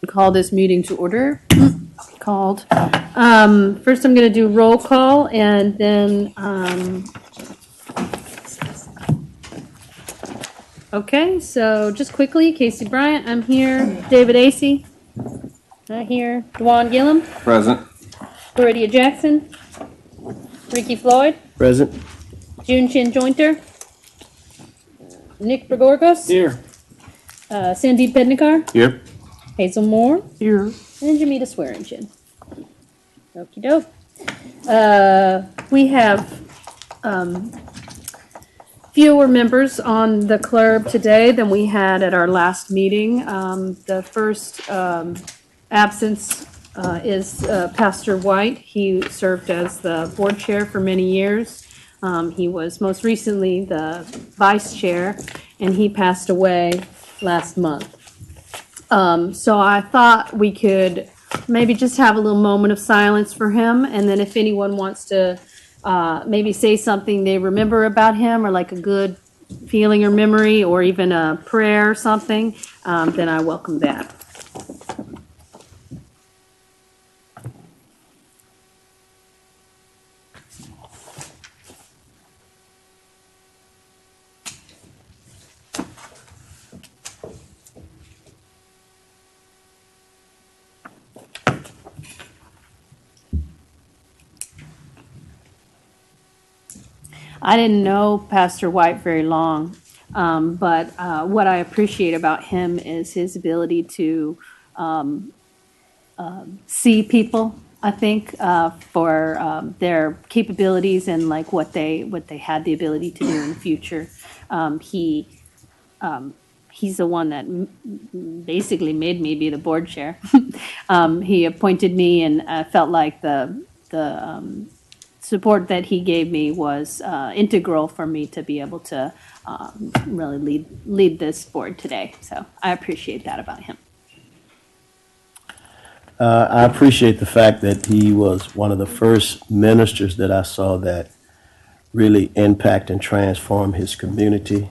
Call this meeting to order. Called. First, I'm going to do roll call, and then, okay, so just quickly, Casey Bryant, I'm here. David Acey, not here. Dwan Gillum, Present. Viridia Jackson, Ricky Floyd, Present. June Chin Jointer, Nick Gregorgos, Here. Sandeep Pednikar, Here. Hazel Moore, Here. and Jamita Swearingen. Okie doke. We have fewer members on the CLERB today than we had at our last meeting. The first absence is Pastor White. He served as the board chair for many years. He was most recently the vice chair, and he passed away last month. So I thought we could maybe just have a little moment of silence for him, and then if anyone wants to maybe say something they remember about him, or like a good feeling or memory, or even a prayer or something, then I welcome that. I didn't know Pastor White very long, but what I appreciate about him is his ability to see people, I think, for their capabilities and like what they had the ability to do in the future. He's the one that basically made me be the board chair. He appointed me, and I felt like the support that he gave me was integral for me to be able to really lead this board today. So I appreciate that about him. I appreciate the fact that he was one of the first ministers that I saw that really impact and transform his community,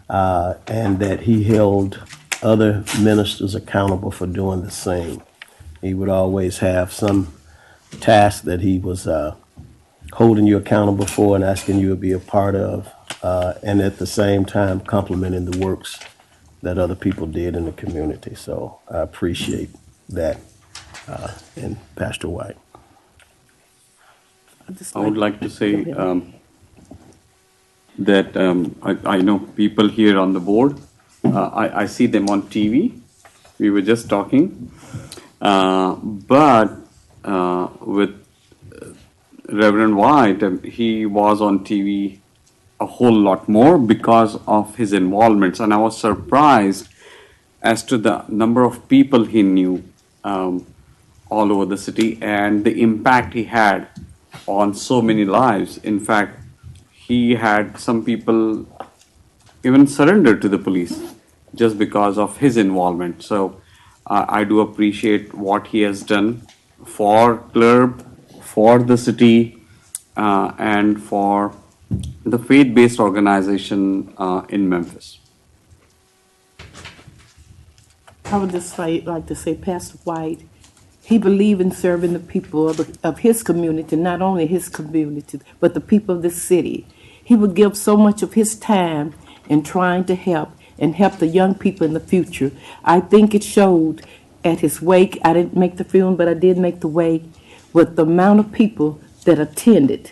and that he held other ministers accountable for doing the same. He would always have some task that he was holding you accountable for and asking you to be a part of, and at the same time complimenting the works that other people did in the community. So I appreciate that in Pastor White. I would like to say that I know people here on the board. I see them on TV. We were just talking. But with Reverend White, he was on TV a whole lot more because of his involvements. And I was surprised as to the number of people he knew all over the city and the impact he had on so many lives. In fact, he had some people even surrender to the police just because of his involvement. So I do appreciate what he has done for CLERB, for the city, and for the faith-based organization in Memphis. I would just like to say, Pastor White, he believed in serving the people of his community, not only his community, but the people of the city. He would give so much of his time in trying to help the young people in the future. I think it showed at his wake. I didn't make the funeral, but I did make the wake, with the amount of people that attended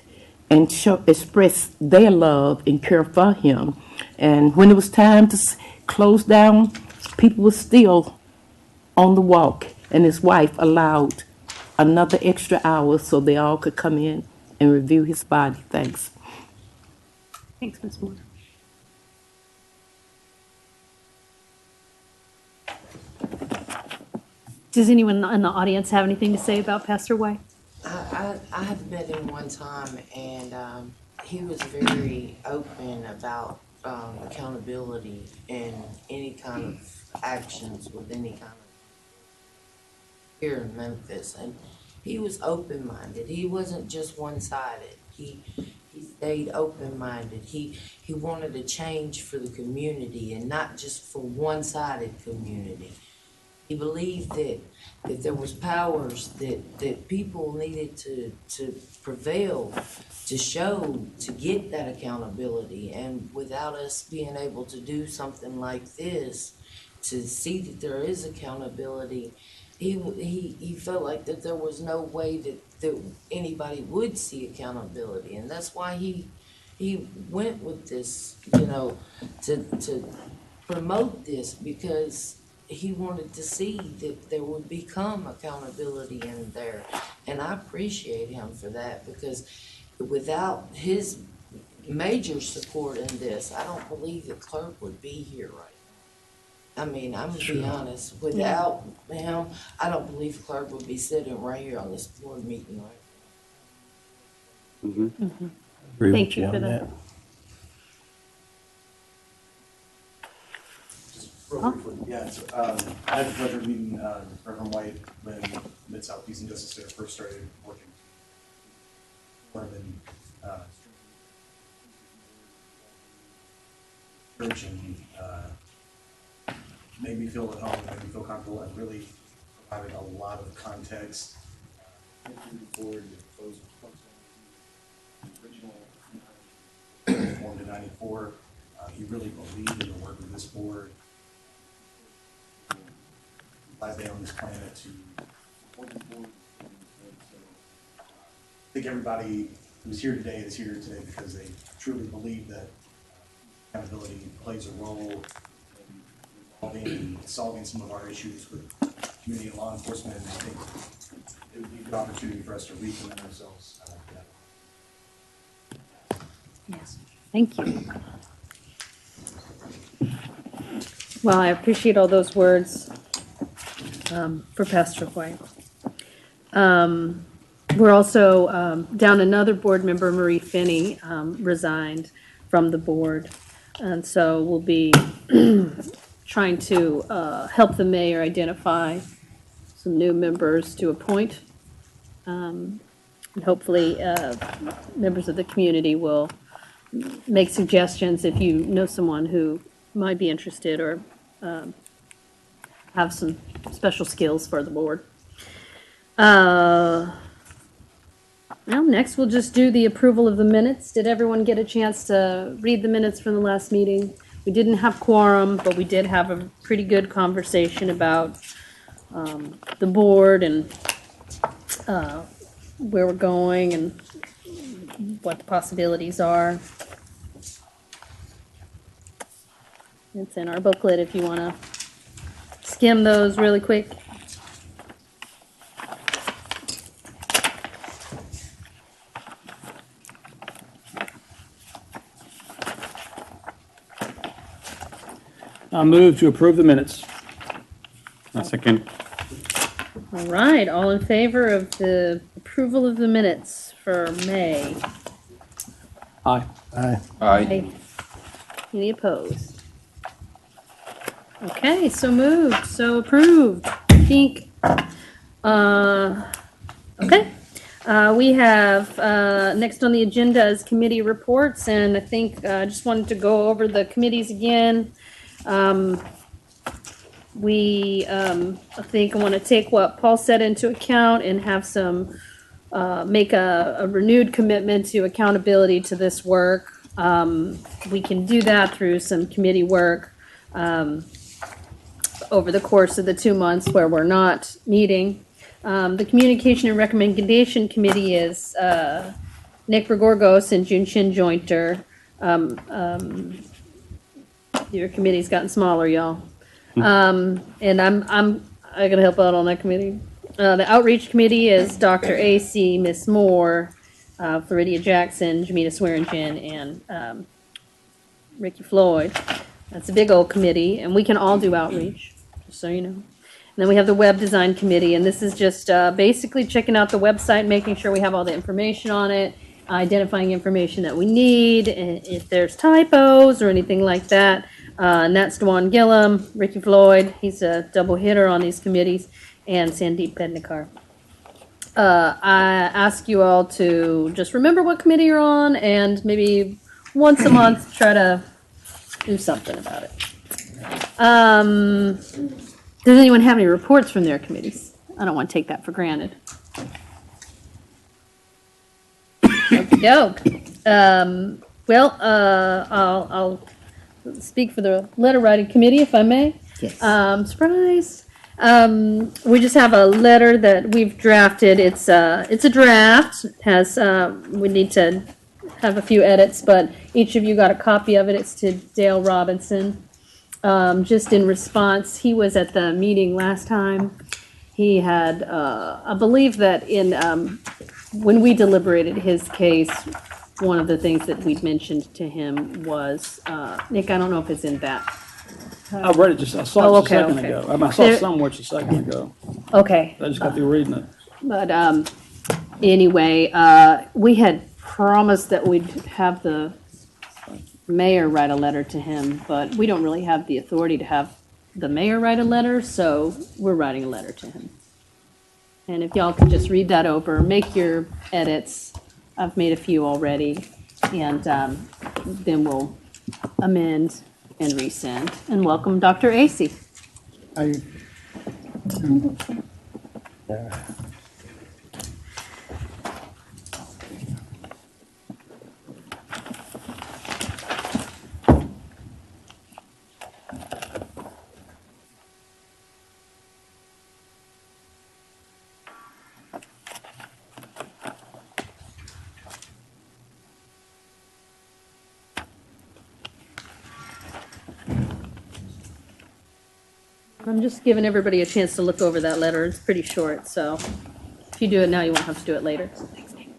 and expressed their love and care for him. And when it was time to close down, people were still on the walk, and his wife allowed another extra hour so they all could come in and review his body. Thanks. Thanks, Ms. Moore. Does anyone in the audience have anything to say about Pastor White? I have met him one time, and he was very open about accountability and any kind of actions with any kind of here in Memphis. And he was open-minded. He wasn't just one-sided. He stayed open-minded. He wanted a change for the community and not just for one-sided community. He believed that there was powers that people needed to prevail, to show, to get that accountability. And without us being able to do something like this, to see that there is accountability, he felt like that there was no way that anybody would see accountability. And that's why he went with this, to promote this, because he wanted to see that there would become accountability in there. And I appreciate him for that, because without his major support in this, I don't believe that CLERB would be here right now. I mean, I'm gonna be honest, without him, I don't believe CLERB would be sitting right here on this board meeting right now. Agree Thank with you for on that. Real briefly, yeah, so, I had the pleasure of meeting Reverend White when Mid-South Peace and Justice Center first started working. Church, and he made me feel at home, made me feel comfortable, and really provided a lot of context. Forward, formed in '94. He really believed in the work of this board. Live day on this planet to support the board. I think everybody who's here today is here today because they truly believe that accountability plays a role in resolving and solving some of our issues with community and law enforcement. And I think it would be a good opportunity for us to recommit ourselves to that. Yes, thank you. Well, I appreciate all those words for Pastor White. We're also down another board member, Marie Finney, resigned from the board. And so we'll be trying to help the mayor identify some new members to appoint. And hopefully members of the community will make suggestions if you know someone who might be interested or have some special skills for the board. Well, next we'll just do the approval of the minutes. Did everyone get a chance to read the minutes from the last meeting? We didn't have quorum, but we did have a pretty good conversation about the board and where we're going and what the possibilities are. It's in our booklet if you want to skim those really quick. I'll move to approve the minutes. A second. All right, all in favor of the approval of the minutes for May? Aye. Aye. Aye. Any opposed? Okay, so moved, so approved. I think, okay. We have, next on the agenda is committee reports, and I think, I just wanted to go over the committees again. I think I want to take what Paul said into account and have some, make a renewed commitment to accountability to this work. We can do that through some committee work over the course of the 2 months where we're not meeting. The Communication and Recommendation Committee is Nick Gregorgos and Jun Shin Jointer. Your committee's gotten smaller, y'all. And I'm gonna help out on that committee. The Outreach Committee is Dr. A.C., Miss Moore, Floridia Jackson, Jamita Swearingen, and Ricky Floyd. That's a big old committee, and we can all do outreach, just so you know. And then we have the Web Design Committee, and this is just basically checking out the website, making sure we have all the information on it, identifying information that we need, and if there's typos or anything like that. And that's Dwan Gillum, Ricky Floyd, he's a double hitter on these committees, and Sandeep Pednekar. I ask you all to just remember what committee you're on, and maybe once a month try to do something about it. Does anyone have any reports from their committees? I don't want to take that for granted. Okey-doke. I'll speak for the letter writing committee, if I may. Yes. Surprise. We just have a letter that we've drafted. It's a draft. Has we need to have a few edits, but each of you got a copy of it. It's to Dale Robinson. Just in response, he was at the meeting last time. He had, I believe that when we deliberated his case, one of the things that we'd mentioned to him was, Nick, I don't know if it's in that. I read it I saw it just a second ago. I saw it somewhere just a second ago. Okay. I just got through reading it. But anyway, we had promised that we'd have the mayor write a letter to him, but we don't really have the authority to have the mayor write a letter, so we're writing a letter to him. And if y'all could just read that over, make your edits. I've made a few already, and then we'll amend and resend. And welcome Dr. Acey. I'm just giving everybody a chance to look over that letter. It's pretty short, so if you do it now, you won't have to do it later. Thanks, Nick.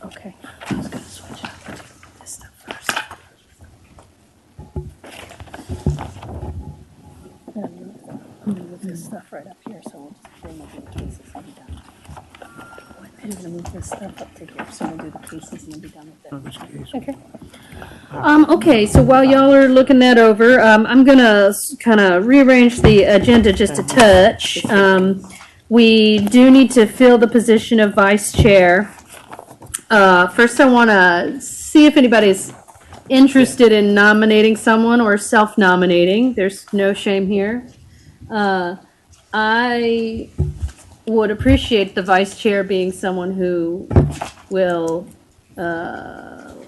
Okay, I was gonna switch up and do this stuff first. I'm gonna move this stuff right up here, so we'll just bring up the cases and be done. I'm gonna move this stuff up to here, so we'll do the cases and then be done with it. Okay. Okay, so while y'all are looking that over, I'm gonna kind of rearrange the agenda just a touch. We do need to fill the position of vice chair. First, I want to see if anybody's interested in nominating someone or self-nominating. There's no shame here. I would appreciate the vice chair being someone who will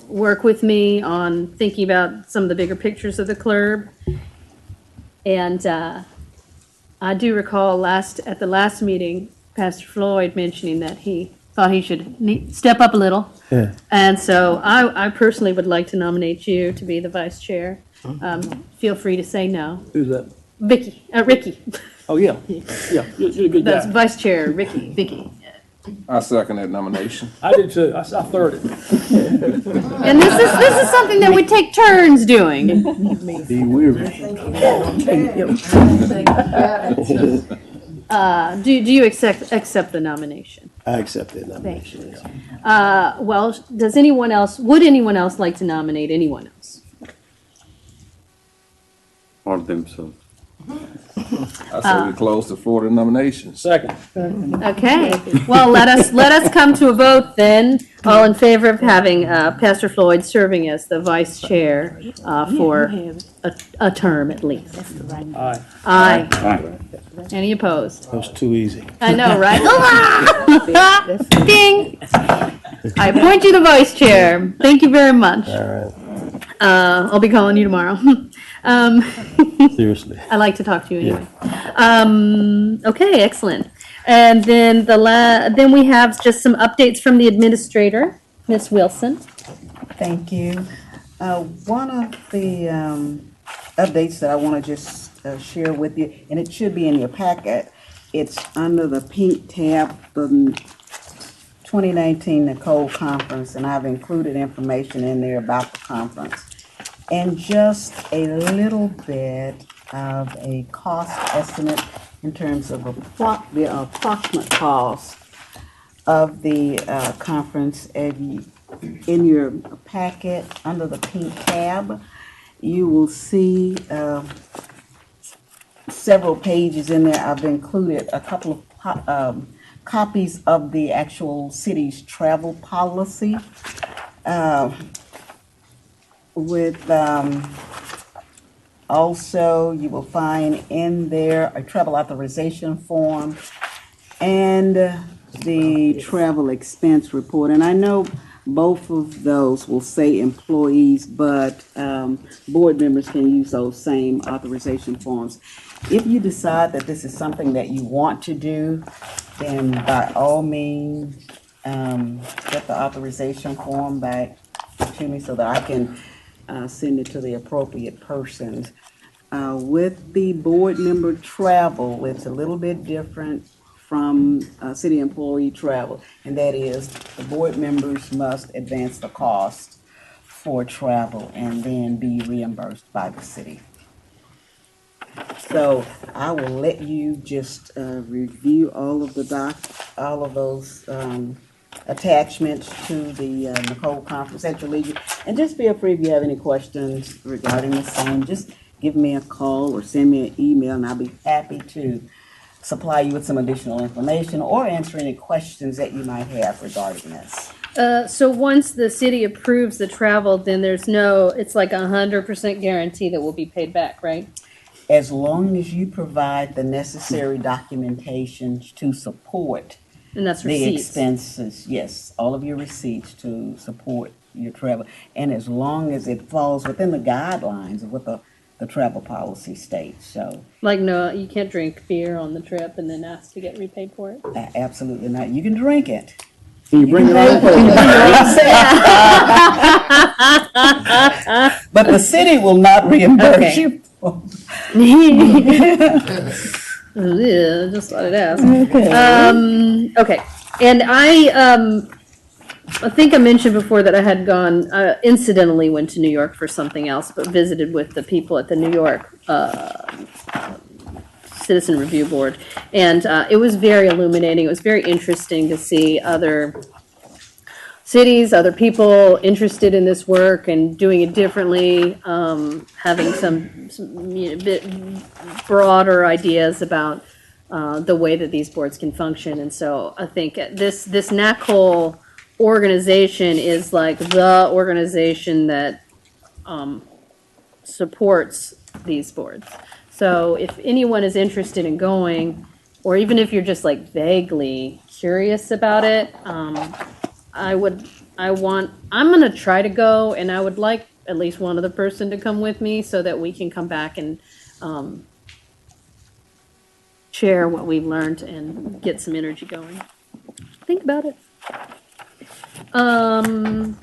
work with me on thinking about some of the bigger pictures of the CLERB. And I do recall at the last meeting, Pastor Floyd mentioning that he thought he should step up a little. Yeah. And so I personally would like to nominate you to be the vice chair. Feel free to say no. Who's that? Ricky. Oh, yeah. Yeah, you're a good That's guy. vice chair, Vicky. I second that nomination. I did too. I third it. And this is something that we take turns doing. Be weird. Do you accept the nomination? I accept that Thank you. nomination. Yes. Well, would anyone else like to nominate anyone else? Or themselves. I say we close the floor to nominations. Second. Okay, well, let us come to a vote then. All in favor of having Pastor Floyd serving as the vice chair for a term at least? Aye. Aye. Any opposed? That was too easy. I know, right? Ding! I appoint you the vice chair. Thank you very much. All right. I'll be calling you tomorrow. Seriously. I like to talk to you anyway. Okay, excellent. And then then we have just some updates from the administrator, Ms. Wilson. Thank you. One of the updates that I want to just share with you, and it should be in your packet, it's under the pink tab, the 2019 Nicole Conference, and I've included information in there about the conference. And just a little bit of a cost estimate in terms of the approximate cost of the conference. And in your packet, under the pink tab, you will see several pages in there. I've included a couple of copies of the actual city's travel policy. with, also, you will find in there a travel authorization form and the travel expense report. And I know both of those will say employees, but board members can use those same authorization forms. If you decide that this is something that you want to do, then by all means, get the authorization form back to me so that I can send it to the appropriate persons. With the board member travel, it's a little bit different from city employee travel, and that is the board members must advance the cost for travel and then be reimbursed by the city. So I will let you just review all of those attachments to the Nicole conference at your leisure. And just feel free if you have any questions regarding the same, just give me a call or send me an email and I'll be happy to supply you with some additional information or answer any questions that you might have regarding this. So once the city approves the travel, then it's like 100% guarantee that we'll be paid back, right? As long as you provide the necessary documentation to support And that's the receipts. expenses, yes, all of your receipts to support your travel. And as long as it falls within the guidelines of what the travel policy states, so. Like, no, you can't drink beer on the trip and then ask to get repaid for it. Absolutely not. You can drink it. Can you bring your own? But the city will not reimburse Okay. you. Yeah, just thought I'd ask. Okay, and I think I mentioned before that I had gone, incidentally went to New York for something else, but visited with the people at the New York Citizen Review Board. And it was very illuminating. It was very interesting to see other cities, other people interested in this work and doing it differently, having some bit broader ideas about the way that these boards can function. And so I think this NACOL organization is like the organization that supports these boards. So if anyone is interested in going, or even if you're just like vaguely curious about it, I'm gonna try to go, and I would like at least one other person to come with me so that we can come back and share what we've learned and get some energy going. Think about it. And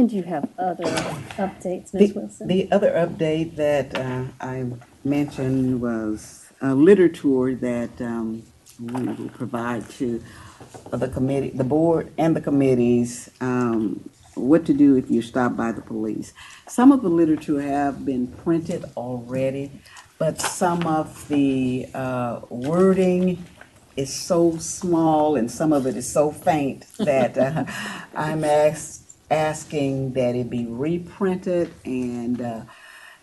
do you have other updates, Ms. Wilson? The other update that I mentioned was a literature that we will provide to the committee, the board and the committees, what to do if you stop by the police. Some of the literature have been printed already, but some of the wording is so small and some of it is so faint that I'm asking that it be reprinted and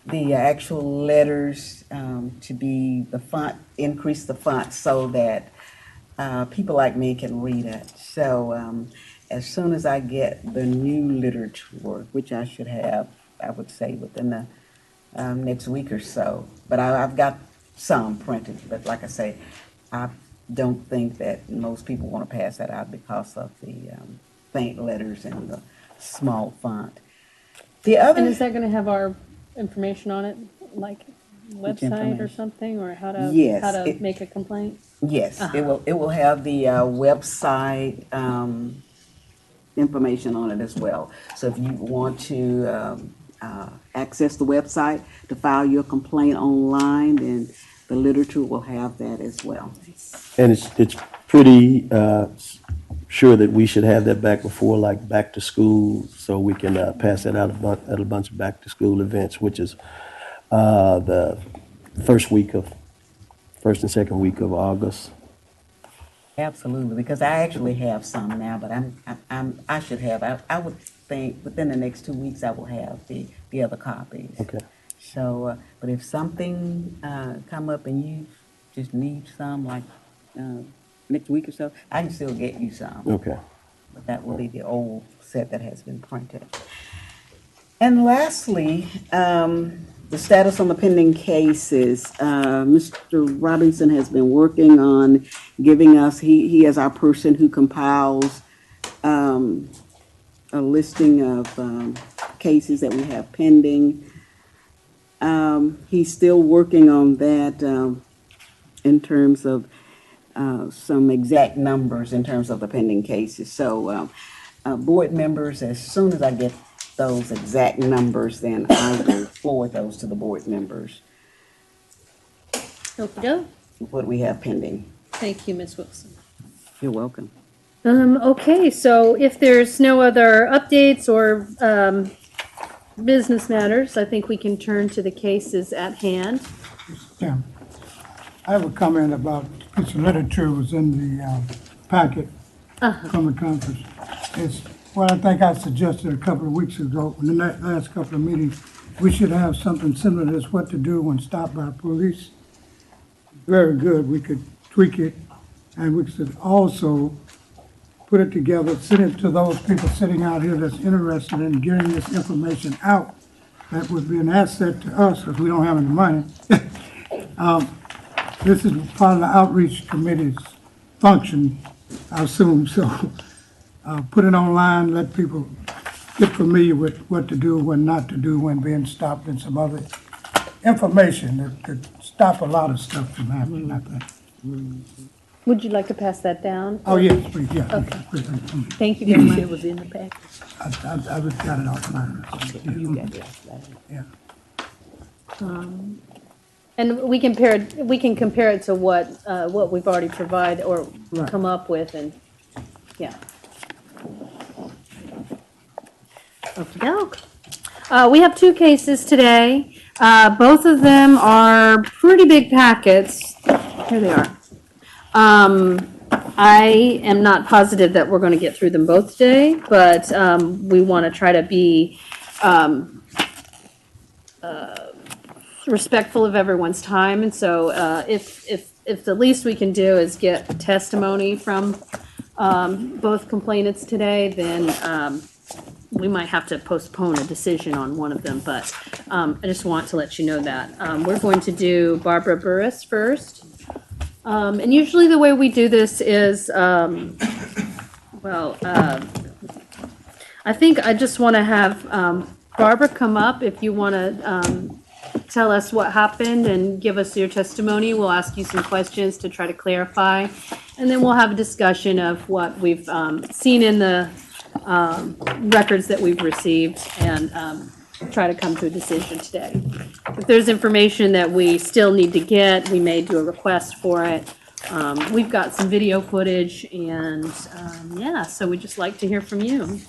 the actual letters to be the font, increase the font so that people like me can read it. So as soon as I get the new literature, which I should have, I would say within the next week or so, but I've got some printed, but like I say, I don't think that most people want to pass that out because of the faint letters and the small font. The other, And is that gonna have our information on it, like website or information? something, or how to, Yes, how to it- make a complaint? yes, it will have the website information on it as well. So if you want to access the website to file your complaint online, then the literature will have that as well. And it's pretty sure that we should have that back before, like, back to school, so we can pass that out at a bunch of back-to-school events, which is the first and second week of August. Absolutely, because I actually have some now, but I should have, I would think within the next 2 weeks I will have the other copies. Okay. So, but if something come up and you just need some, like next week or so, I can still get you some. Okay. But that will be the old set that has been printed. And lastly, the status on the pending cases. Mr. Robinson has been working on giving us, he is our person who compiles a listing of cases that we have pending. He's still working on that in terms of some exact numbers in terms of the pending cases. So, board members, as soon as I get those exact numbers, then I will forward those to the board members, Okey-doke. what we have pending. Thank you, Ms. Wilson. You're welcome. Okay, so if there's no other updates or business matters, I think we can turn to the cases at hand. Yeah. I have a comment about, this literature was in the packet from the conference. It's what I think I suggested a couple of weeks ago, in the last couple of meetings. We should have something similar to this, what to do when stopped by police. Very good. We could tweak it, and we could also put it together, send it to those people sitting out here that's interested in getting this information out. That would be an asset to us because we don't have any money. This is part of the outreach committee's function, I assume. So put it online, let people get familiar with what to do, when not to do, when being stopped, and some other information that could stop a lot of stuff from happening, I think. Would you like to pass that down? Oh, yes, please, yeah. Okay. Please, Thank you very much. It was in the package. I just got it offline. You got it. Yeah. And we can compare it to what we've already provided or Right. come up with, and, yeah. Okey-doke. We have two cases today. Both of them are pretty big packets. Here they are. I am not positive that we're going to get through them both today, but we want to try to be respectful of everyone's time, and so if the least we can do is get testimony from both complainants today, then we might have to postpone a decision on one of them, but I just want to let you know that. We're going to do Barbara Burris first. And usually the way we do this is, I think I just want to have Barbara come up if you want to tell us what happened and give us your testimony. We'll ask you some questions to try to clarify, and then we'll have a discussion of what we've seen in the records that we've received and try to come to a decision today. If there's information that we still need to get, we may do a request for it. We've got some video footage, and yeah, so we'd just like to hear from you.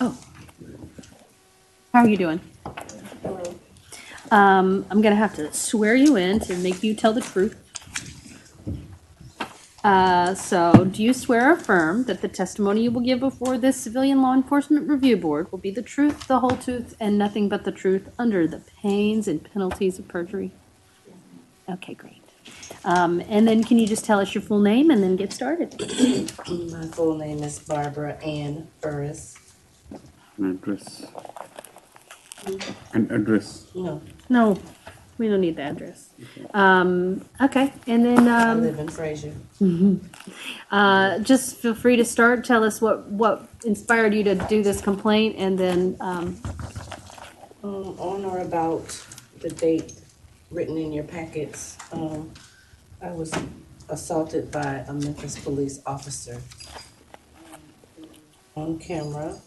Oh, how are you doing? I'm going to have to swear you in to make you tell the truth. So, do you swear or affirm that the testimony you will give before this Civilian Law Enforcement Review Board will be the truth, the whole truth, and nothing but the truth under the pains and penalties of perjury? Okay, great. And then can you just tell us your full name and then get started? My full name is Barbara Ann Burris. An address. An address. No, we don't need the address. Okay, and then I live in Fraser. just feel free to start. Tell us what inspired you to do this complaint, and then On or about the date written in your packets, I was assaulted by a Memphis police officer on camera,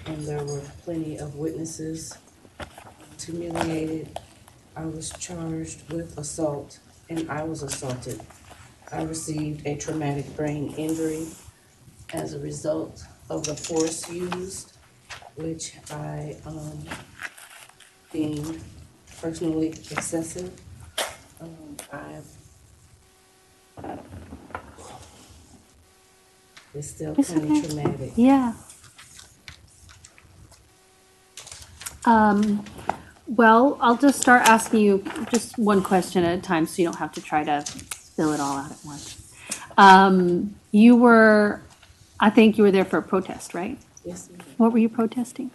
and there were plenty of witnesses. Humiliated. I was charged with assault, and I was assaulted. I received a traumatic brain injury as a result of the force used, which I deemed personally excessive. It's still It's kind okay. of traumatic. yeah. Well, I'll just start asking you just one question at a time, so you don't have to try to fill it all out at once. I think you were there for a protest, right? Yes, ma'am. What were you protesting?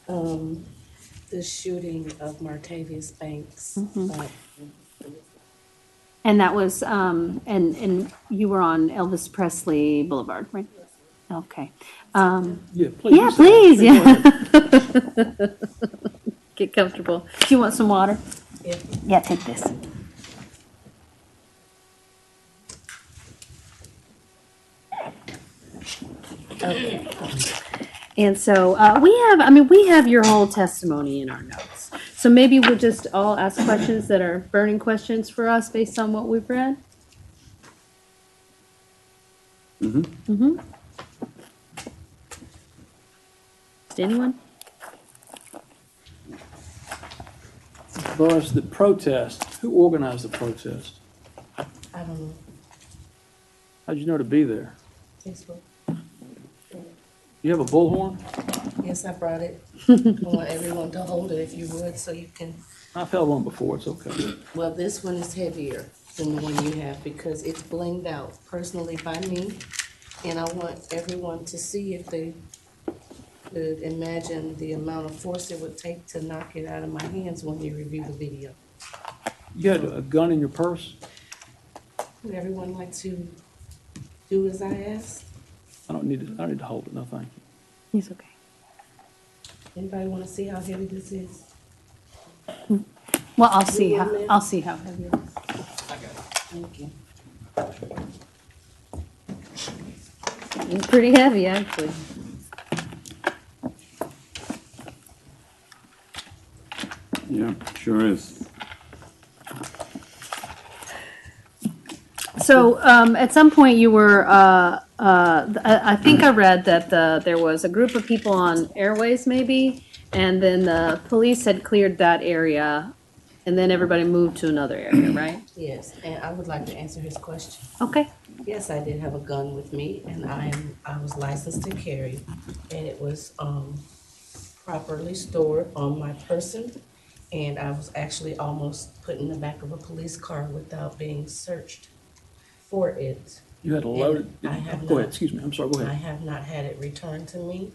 The shooting of Martavius Banks. And that was, and you were on Elvis Presley Boulevard, right? Okay. Yeah, please. Yeah, please, yeah. Get comfortable. Do you want some water? Yeah. Yeah, take this. Okay. And so we have your whole testimony in our notes. So maybe we'll just all ask questions that are burning questions for us based on what we've read. Mm-hmm. Anyone? As far as the protest, who organized the protest? I don't know. How'd you know to be there? Facebook. You have a bullhorn? Yes, I brought it. I want everyone to hold it if you would, so you can. I've held one before, it's okay. Well, this one is heavier than the one you have because it's blinged out personally by me. And I want everyone to see if they could imagine the amount of force it would take to knock it out of my hands when you review the video. You had a gun in your purse? Would everyone like to do as I asked? I don't need to hold it, no thank you. He's okay. Anybody want to see how heavy this is? Well, I'll see how heavy it is. Thank you. It's pretty heavy, actually. Yeah, sure is. So at some point you were, I think I read that there was a group of people on Airways maybe, and then the police had cleared that area, and then everybody moved to another area, right? Yes, and I would like to answer his question. Okay. Yes, I did have a gun with me, and I was licensed to carry, and it was properly stored on my person, and I was actually almost put in the back of a police car without being searched for it. You had a loaded, I have go ahead, not. excuse me, I'm sorry, go I ahead. have not had it returned to me.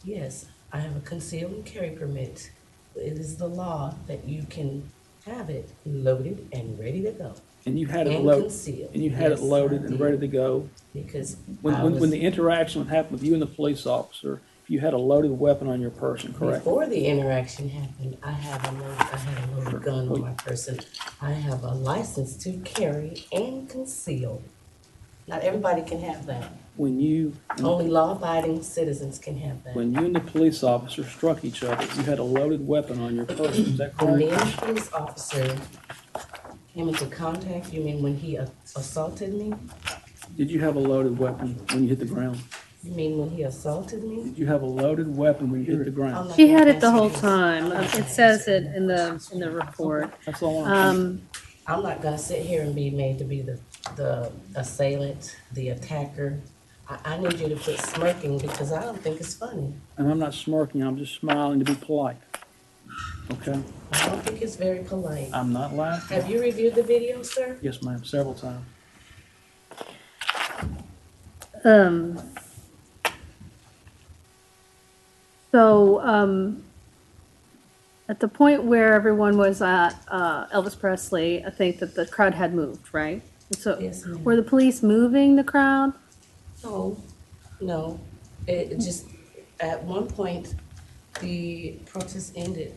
Yes, I have a concealed and carry permit. It is the law that you can have it loaded and ready to go. And you had it And loaded, concealed. and you had it Yes, loaded I and did. ready to go. Because When the interaction happened with you and the police officer, you had a loaded weapon on your person, correct? Before the interaction happened, I had a loaded gun on my person. I have a license to carry and conceal. Not everybody can have that. Only law-abiding citizens can have that. When you and the police officer struck each other, you had a loaded weapon on your person, is that When me correct? and the police officer came into contact, you mean when he assaulted me? Did you have a loaded weapon when you hit the ground? You mean when he assaulted me? Did you have a loaded weapon when you hit the ground? She had it the whole time. It says it in the report. That's all I'm I'm not gonna sit here and be made to be the assailant, the attacker. I need you to quit smirking because I don't think it's funny. And I'm not smirking, I'm just smiling to be polite. Okay? I don't think it's very polite. I'm not laughing. Have you reviewed the video, sir? Yes, ma'am, several times. So, at the point where everyone was at Elvis Presley, I think that the crowd had moved, right? So, Yes, ma'am. were the police moving the crowd? No. It just, at one point, the protest ended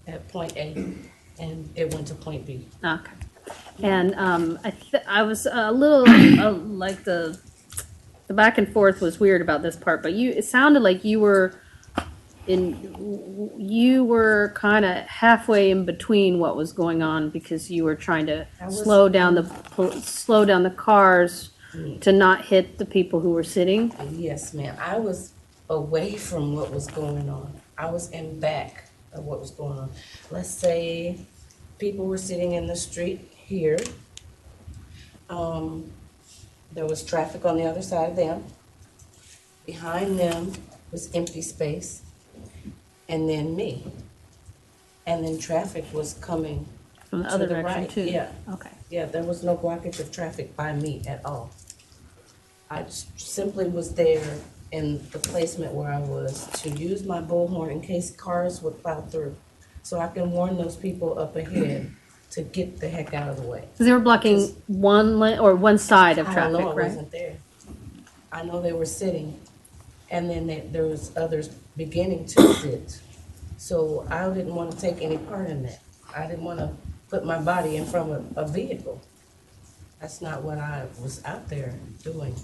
at point A and it went to point B. Okay. And I was a little like the back and forth was weird about this part, but it sounded like you were kind of halfway in between what was going on because you were trying to slow down the cars to not hit the people who were sitting. Yes, ma'am. I was away from what was going on. I was in back of what was going on. Let's say people were sitting in the street here. There was traffic on the other side of them. Behind them was empty space. And then me. and then traffic was coming From the to other the direction right. too? Yeah, Okay. yeah, there was no blockage of traffic by me at all. I simply was there in the placement where I was to use my bullhorn in case cars would plow through. So I can warn those people up ahead to get the heck out of the way. Because they were blocking Because one lane or one side of I traffic, don't know, I right? wasn't there. I know they were sitting, and then there was others beginning to sit. So I didn't want to take any part in that. I didn't want to put my body in front of a vehicle. That's not what I was out there doing,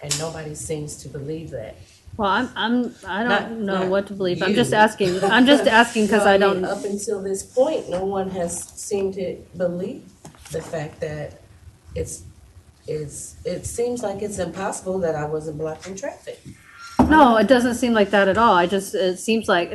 and nobody seems to believe that. Well, I don't know Not what to believe. I'm you. just asking. I'm just asking because No, I mean, don't. up until this point, no one has seemed to believe the fact that it seems like it's impossible that I wasn't blocking traffic. No, it doesn't seem like that at all. It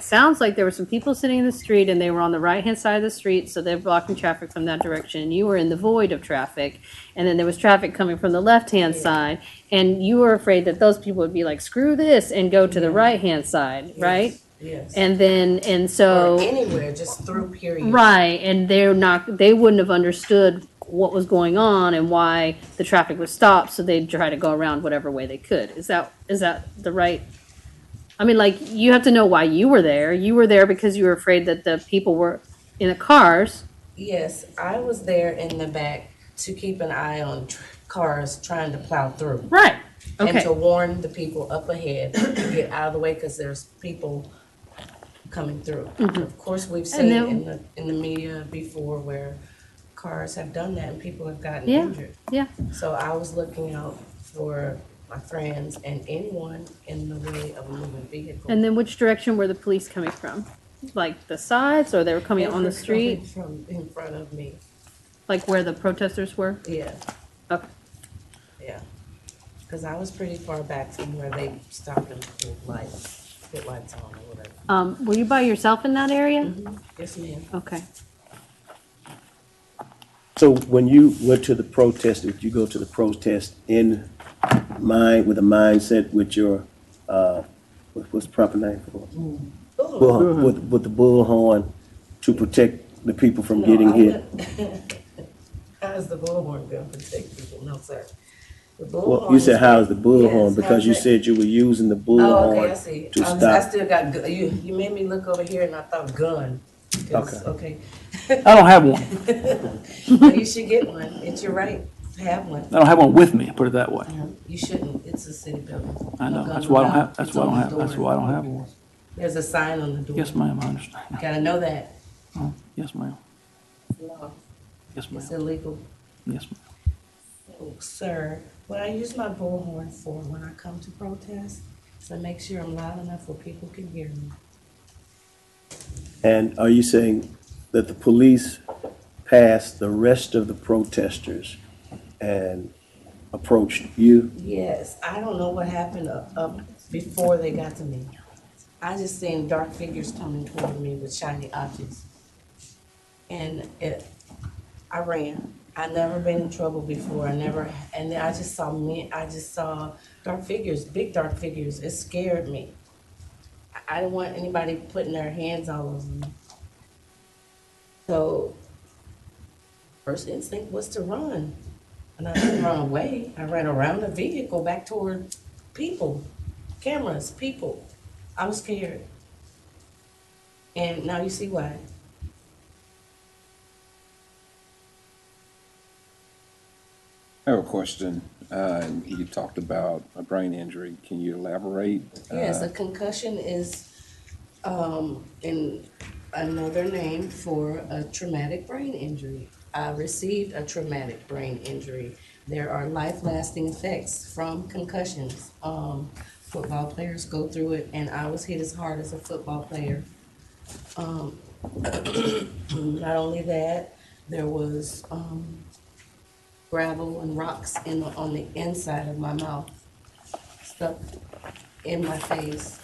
sounds like there were some people sitting in the street and they were on the right-hand side of the street, so they're blocking traffic from that direction. You were in the void of traffic, and then there was traffic coming from the left-hand side, and you were afraid that those people would be like, screw this, and go to the right-hand side, right? Yes. And so. Or anywhere, just through, period. Right, and they wouldn't have understood what was going on and why the traffic was stopped, so they'd try to go around whatever way they could. Is that the right? I mean, like, you have to know why you were there. You were there because you were afraid that the people were in the cars. Yes, I was there in the back to keep an eye on cars trying to plow through. Right. And Okay. to warn the people up ahead to get out of the way because there's people coming through. Of course, we've seen then- in the media before where cars have done that and people have gotten Yeah. injured. Yeah. So I was looking out for my friends and anyone in the way of a moving vehicle. And then which direction were the police coming from? Like the sides, or they were coming on the street, From in front of me. like where the protesters were? Yeah, Okay. yeah. Because I was pretty far back from where they stopped and put lights on or whatever. Were you by yourself in that area? Yes, ma'am. Okay. So when you went to the protest, did you go to the protest with a mindset with your, what's the proper name for it? Bullhorn, with the bullhorn to protect the people from getting hit? How's the bullhorn going to protect people? No, sir. The Well, bullhorn you said is- how's the bullhorn, Yes, because you how's that? said you were using the Oh, okay, I bullhorn see. to I stop. still got, you made me look over here and I thought gun. 'Cause- okay. I don't have one. Well, you should get one. It's your right to have one. I don't have one with me, put it that way. You shouldn't. It's a city building. I know, No that's gun why I don't allowed. have, that's It's why I on don't the have, that's door. why I don't have one. There's a sign on the door. Yes, ma'am, I understand. Gotta know that. Oh, yes, ma'am. Law. Yes, It's ma'am. illegal. Yes, ma'am. Oh, sir, what I use my bullhorn for when I come to protest is to make sure I'm loud enough where people can hear me. And are you saying that the police passed the rest of the protesters and approached you? Yes, I don't know what happened up before they got to me. I just seen dark figures coming toward me with shiny objects. And I ran. I never been in trouble before. And then I just saw dark figures, big dark figures. It scared me. I didn't want anybody putting their hands all over me. So, first instinct was to run. And I didn't run away. I ran around the vehicle back toward people, cameras, people. I was scared. And now you see why. I have a question. You talked about a brain injury. Can you elaborate? Yes, a concussion is in another name for a traumatic brain injury. I received a traumatic brain injury. There are life-lasting effects from concussions. Football players go through it, and I was hit as hard as a football player. Not only that, there was gravel and rocks on the inside of my mouth, stuck in my face.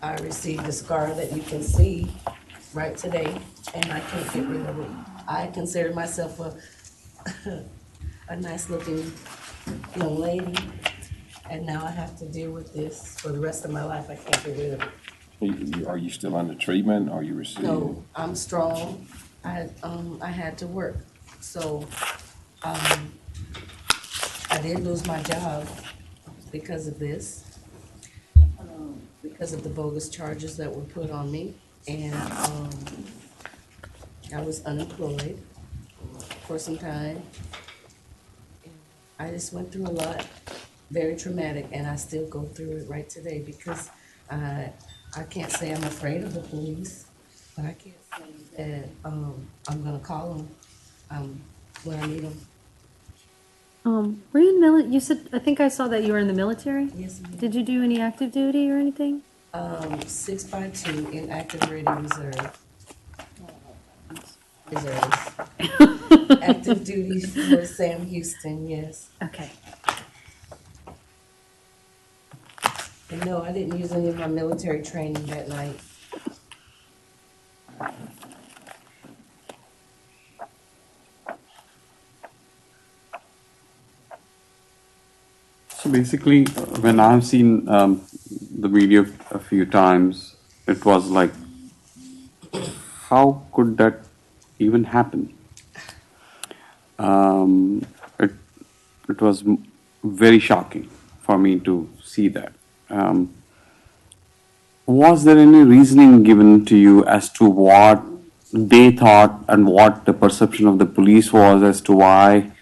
I received a scar that you can see right today, and I can't get rid of it. I consider myself a nice-looking young lady, and now I have to deal with this for the rest of my life. I can't get rid of it. Are you still under treatment? Are you receiving? No, I'm strong. I had to work. So, um, I did lose my job because of this, because of the bogus charges that were put on me. And, I was unemployed for some time. I just went through a lot, very traumatic, and I still go through it right today because I can't say I'm afraid of the police, but I can't say that I'm gonna call them when I need them. Were you in you said, I think I saw that you were in the military? Yes, ma'am. Did you do any active duty or anything? 6x2 in active ready reserve. Reserves. Active duty for Sam Houston, yes. Okay. And no, I didn't use any of my military training that night. So basically, when I've seen the video a few times, it was like, how could that even happen? It it was very shocking for me to see that. Was there any reasoning given to you as to what they thought and what the perception of the police was as to why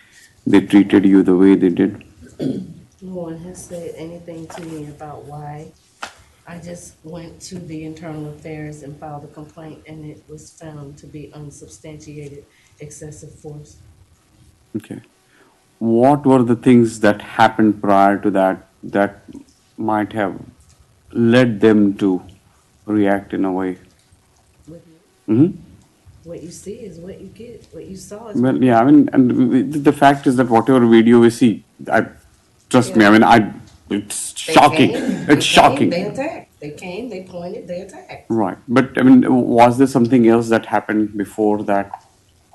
they treated you the way they did? No one has said anything to me about why. I just went to the internal affairs and filed a complaint, and it was found to be unsubstantiated excessive force. Okay. What were the things that happened prior to that that might have led them to react in a way? With me, Hmm. what you see is what you get. What you saw is Well, yeah, I mean, and the fact is that whatever video we see, trust me, I mean, it's they shocking. came, It's shocking. They attacked. They came, they pointed, they attacked. Right. But I mean, was there something else that happened before that?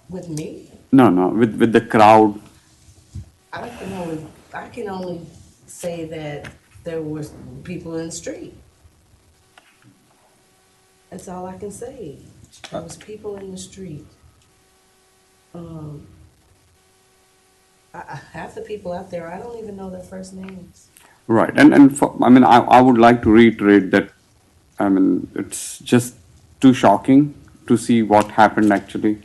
With me, No, with the crowd. I can only say that there were people in the street. That's all I can say. There was people in the street. Half the people out there, I don't even know their first names. Right. And I mean, I would like to reiterate that, I mean, it's just too shocking to see what happened actually.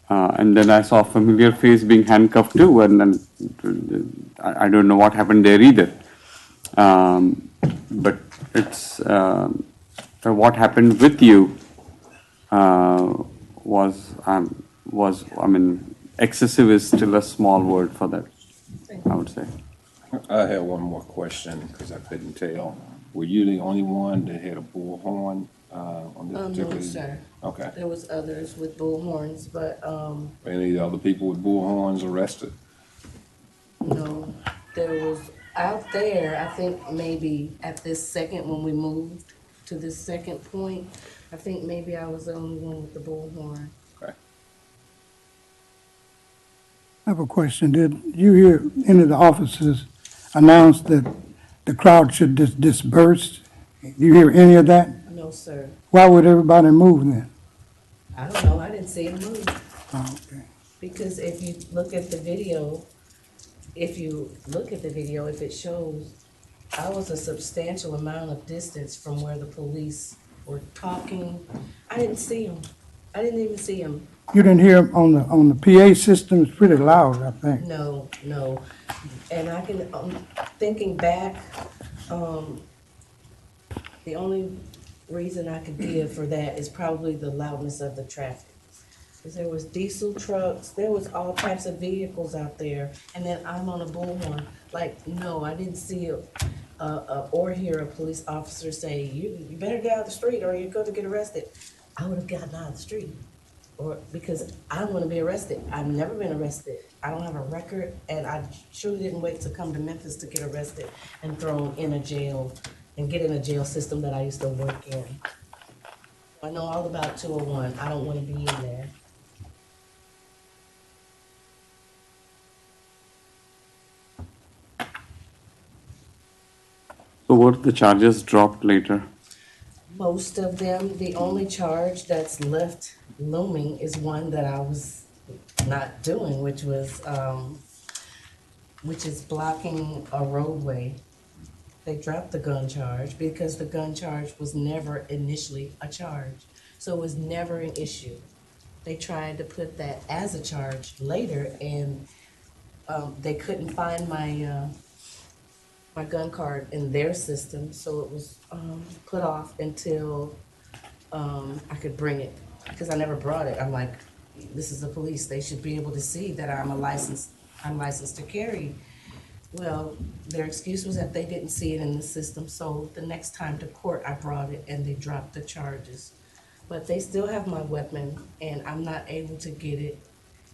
And then I saw a familiar face being handcuffed too, and then I don't know what happened there either. But it's what happened with you was I mean, excessive is still a small word for that, I would say. I have one more question because I couldn't tell. Were you the only one that had a bullhorn on this particular? No, sir. Okay. There was others with bullhorns, but Any other people with bullhorns arrested? no. There was out there, I think maybe at this second, when we moved to this second point, I think maybe I was the only one with the bullhorn. Okay. I have a question. Did you hear any of the officers announce that the crowd should disperse? Do you hear any of that? No, sir. Why would everybody move then? I don't know. I didn't see him move. Oh, okay. Because if you look at the video, if it shows, I was a substantial amount of distance from where the police were talking. I didn't see him. I didn't even see him. You didn't hear 'em on the PA system? It's pretty loud, I think. No. And I can, thinking back, the only reason I could give for that is probably the loudness of the traffic. Because there was diesel trucks, there was all types of vehicles out there, and then I'm on a bullhorn. Like, no, I didn't see or hear a police officer say, you better get out of the street or you're going to get arrested. I would have gotten out of the street. Or because I don't want to be arrested. I've never been arrested. I don't have a record, and I surely didn't wait to come to Memphis to get arrested and thrown in a jail and get in a jail system that I used to work in. I know all about 201. I don't want to be in there. So were the charges dropped later? most of them. The only charge that's left looming is one that I was not doing, which is blocking a roadway. They dropped the gun charge because the gun charge was never initially a charge. So it was never an issue. They tried to put that as a charge later, and they couldn't find my my gun card in their system, so it was put off until I could bring it, because I never brought it. I'm like, this is the police, they should be able to see that I'm licensed to carry. Well, their excuse was that they didn't see it in the system, so the next time to court, I brought it and they dropped the charges. But they still have my weapon, and I'm not able to get it.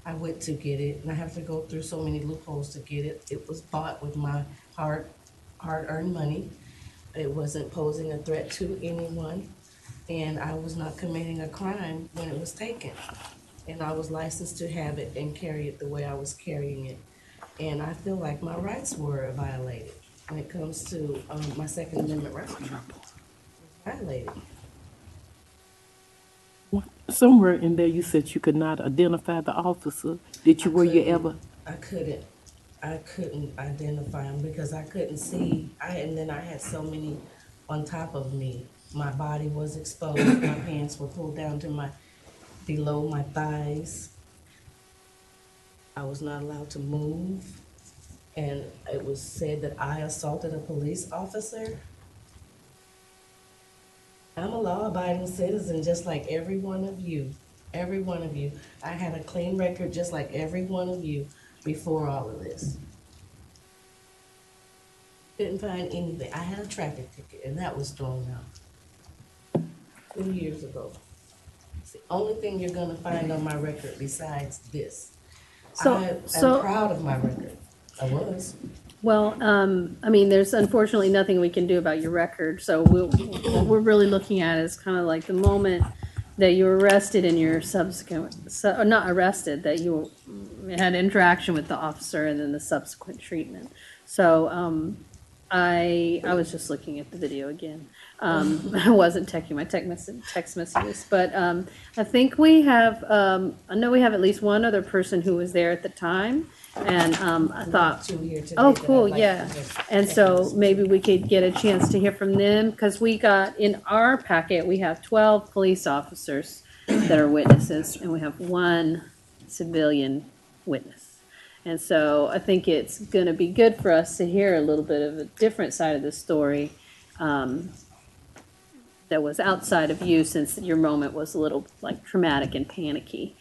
I went to get it, and I have to go through so many loopholes to get it. It was bought with my hard-earned money. It wasn't posing a threat to anyone, and I was not committing a crime when it was taken. And I was licensed to have it and carry it the way I was carrying it. And I feel like my rights were violated when it comes to my Second Amendment rights. Violated. Somewhere in there you said you could not identify the officer. Did you, were you ever? I couldn't identify him because I couldn't see. And then I had so many on top of me. My body was exposed. My pants were pulled down to below my thighs. I was not allowed to move. And it was said that I assaulted a police officer. I'm a law-abiding citizen just like every one of you. Every one of you. I had a clean record just like every one of you before all of this. Didn't find anything. I had a traffic ticket and that was thrown out 2 years ago. It's the only thing you're gonna find on my record besides this. I am proud of my record. I was. Well, I mean, there's unfortunately nothing we can do about your record, so what we're really looking at is kind of like the moment that you were arrested and your subsequent, not arrested, that you had interaction with the officer and then the subsequent treatment. So I was just looking at the video again. I wasn't checking my text messages, but I think we have, I know we have at least one other person who was there at the time. And I thought, oh, cool, yeah. And so maybe we could get a chance to hear from them, because we got, in our packet, we have 12 police officers that are witnesses, and we have one civilian witness. And so I think it's going to be good for us to hear a little bit of a different side of the story that was outside of you, since your moment was a little like traumatic and panicky.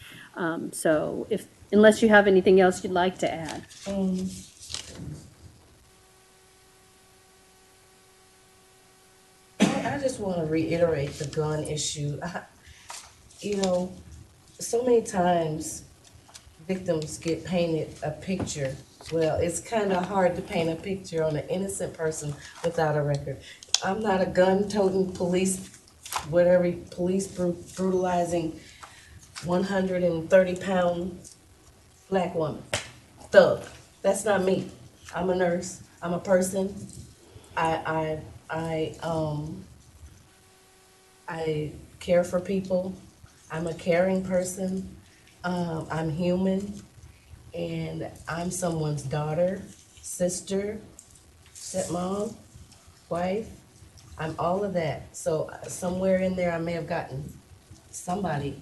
So unless you have anything else you'd like to add. I just want to reiterate the gun issue. You know, so many times victims get painted a picture. Well, it's kind of hard to paint a picture on an innocent person without a record. I'm not a gun-toting police brutalizing 130-pound black woman, thug. That's not me. I'm a nurse. I'm a person. I care for people. I'm a caring person. I'm human, and I'm someone's daughter, sister, stepmom, wife. I'm all of that. So somewhere in there, I may have gotten somebody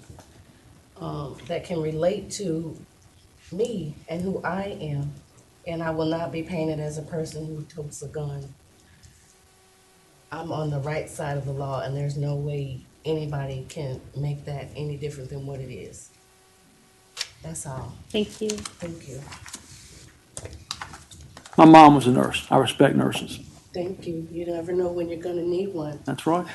that can relate to me and who I am, and I will not be painted as a person who totes a gun. I'm on the right side of the law, and there's no way anybody can make that any different than what it is. That's all. Thank you. Thank you. My mom was a nurse. I respect nurses. Thank you. You never know when you're gonna need one. That's right.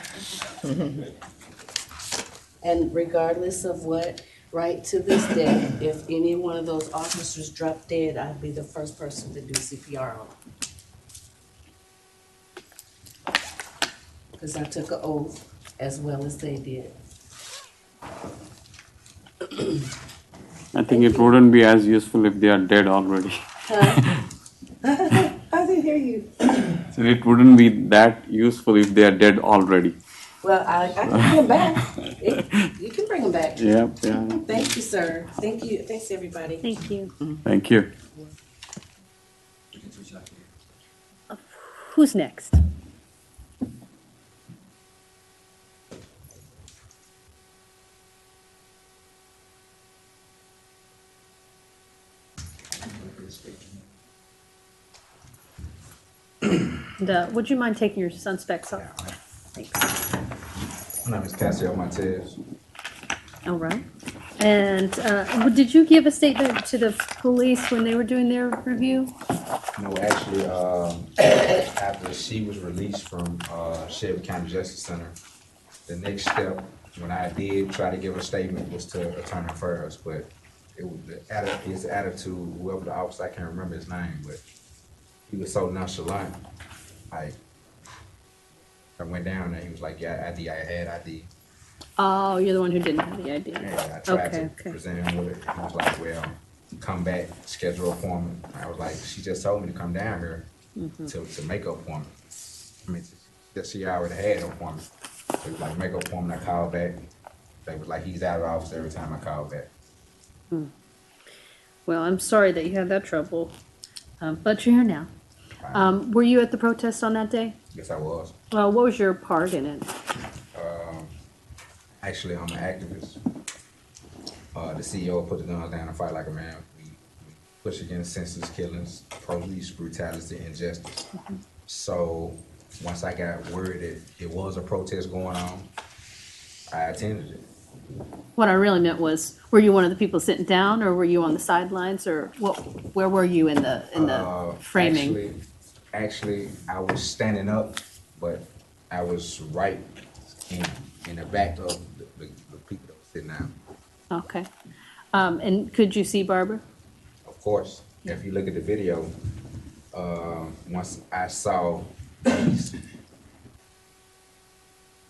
And regardless of what, right to this day, if any one of those officers dropped dead, I'd be the first person to do CPR on them. Because I took an oath as well as they did. I think it wouldn't be as useful if they are dead already. I didn't hear you. So it wouldn't be that useful if they are dead already. Well, I can bring them back. You can bring them back. Yeah, yeah. Thank you, sir. Thank you. Thanks, everybody. Thank you. Thank you. Who's next? And, would you mind taking your sun specs off? Thanks. My name is Cassio Montez. All right. And did you give a statement to the police when they were doing their review? No, actually, after she was released from Shelby County Justice Center, the next step, when I did try to give a statement, was to Attorney Ferris, but it was his attitude, whoever the officer, I can't remember his name, but he was so nonchalant. I went down there, he was like, yeah, I had ID. Oh, you're the one who didn't have the ID. Yeah, I tried Okay, to present him with it. He was like, well, come back, schedule an appointment. I was like, she just told me to come down here to make an appointment. I mean, she already had an appointment. So he was like, make an appointment, I called back. They was like, he's out of office every time I call back. Well, I'm sorry that you had that trouble, but you're here now. Were you at the protest on that day? Yes, I was. Well, what was your part in it? Actually, I'm an activist. The CEO put the guns down and fight like a man. We push against senseless killings, police brutality, and injustice. So once I got word that it was a protest going on, I attended it. What I really meant was, were you one of the people sitting down, or were you on the sidelines, or what? Where were you in the framing? Actually, I was standing up, but I was right in the back of the people that were sitting down. Okay. And could you see Barbara? Of course, if you look at the video, once I saw these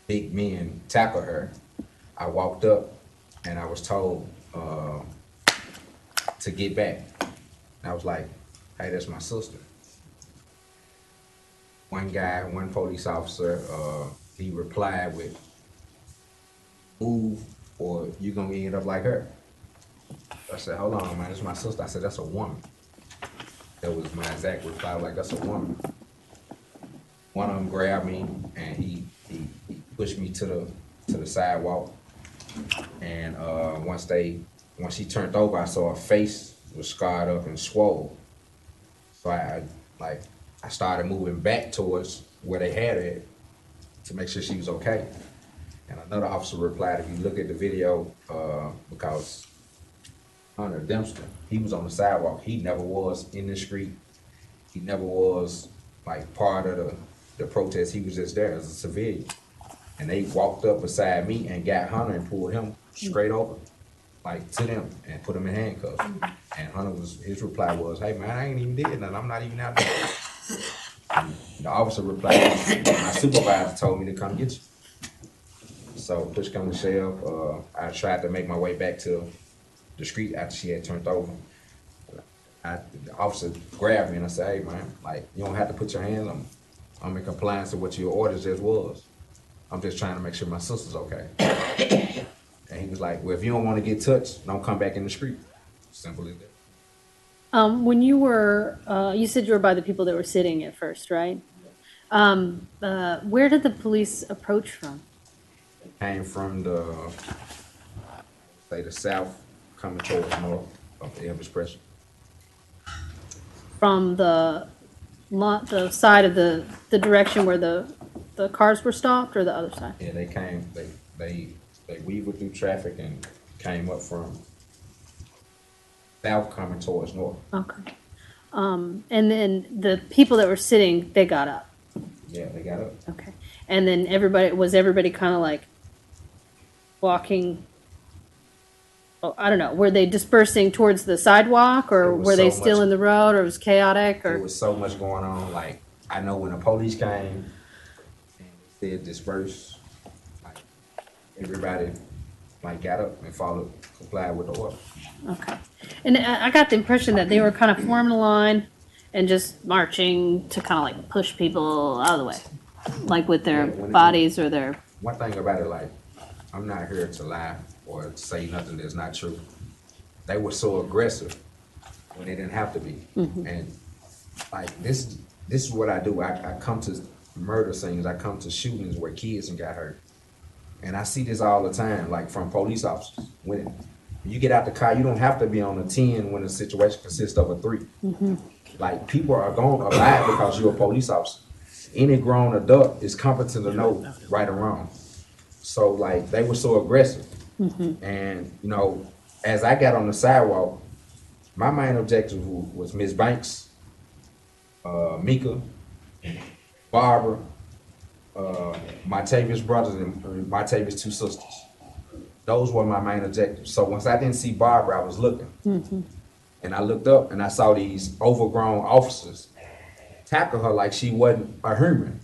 big men tackle her, I walked up and I was told to get back. I was like, hey, that's my sister. One police officer, he replied with, move or you're gonna end up like her. I said, hold on, man, that's my sister. I said, that's a woman. That was my exact reply, like, that's a woman. One of them grabbed me and he pushed me to the sidewalk. And once she turned over, I saw her face was scarred up and swole. So I started moving back towards where they had her to make sure she was okay. And another officer replied, if you look at the video, because Hunter Dempster, he was on the sidewalk. He never was in the street. He never was like part of the protest. He was just there as a civilian. And they walked up beside me and got Hunter and pulled him straight over, like to them, and put him in handcuffs. And his reply was, hey man, I ain't even did nothing. I'm not even out there. And the officer replied, my supervisor told me to come get you. So push come to shove, I tried to make my way back to the street after she had turned over. The officer grabbed me and I said, hey man, like, you don't have to put your hands on me. I'm in compliance with what your orders just was. I'm just trying to make sure my sister's okay. And he was like, well, if you don't want to get touched, don't come back in the street. Simple as that. When you were, you said you were by the people that were sitting at first, right? Where did the police approach from? It came from the south, coming towards north of the Elvis Expression. From the side of the direction where the cars were stopped, or the other side? Yeah, they came, they weaved through traffic and came up from south coming towards north. Okay. And then the people that were sitting, they got up. Yeah, they got up. Okay. And then everybody kind of like walking, I don't know, were they dispersing towards the sidewalk, or were they still in the road, or it was chaotic, or? There was so much going on. Like, I know when the police came and they said disperse, like, everybody like got up and complied with the order. Okay. And I got the impression that they were kind of forming a line and just marching to kind of like push people out of the way, like with their bodies or their one thing about it, like, I'm not here to lie or say nothing that's not true. They were so aggressive when they didn't have to be. And like this is what I do. I come to murder scenes, I come to shootings where kids got hurt. And I see this all the time, like from police officers. When you get out the car, you don't have to be on a 10 when the situation consists of a 3. Like, people are going to lie because you're a police officer. Any grown adult is competent to know right or wrong. So, like, they were so aggressive. And, you know, as I got on the sidewalk, my main objective was Miss Banks, Mika, Barbara, Montavious brothers, and Montavious 2 sisters. Those were my main objectives. So once I didn't see Barbara, I was looking. And I looked up and I saw these overgrown officers tackle her like she wasn't a human.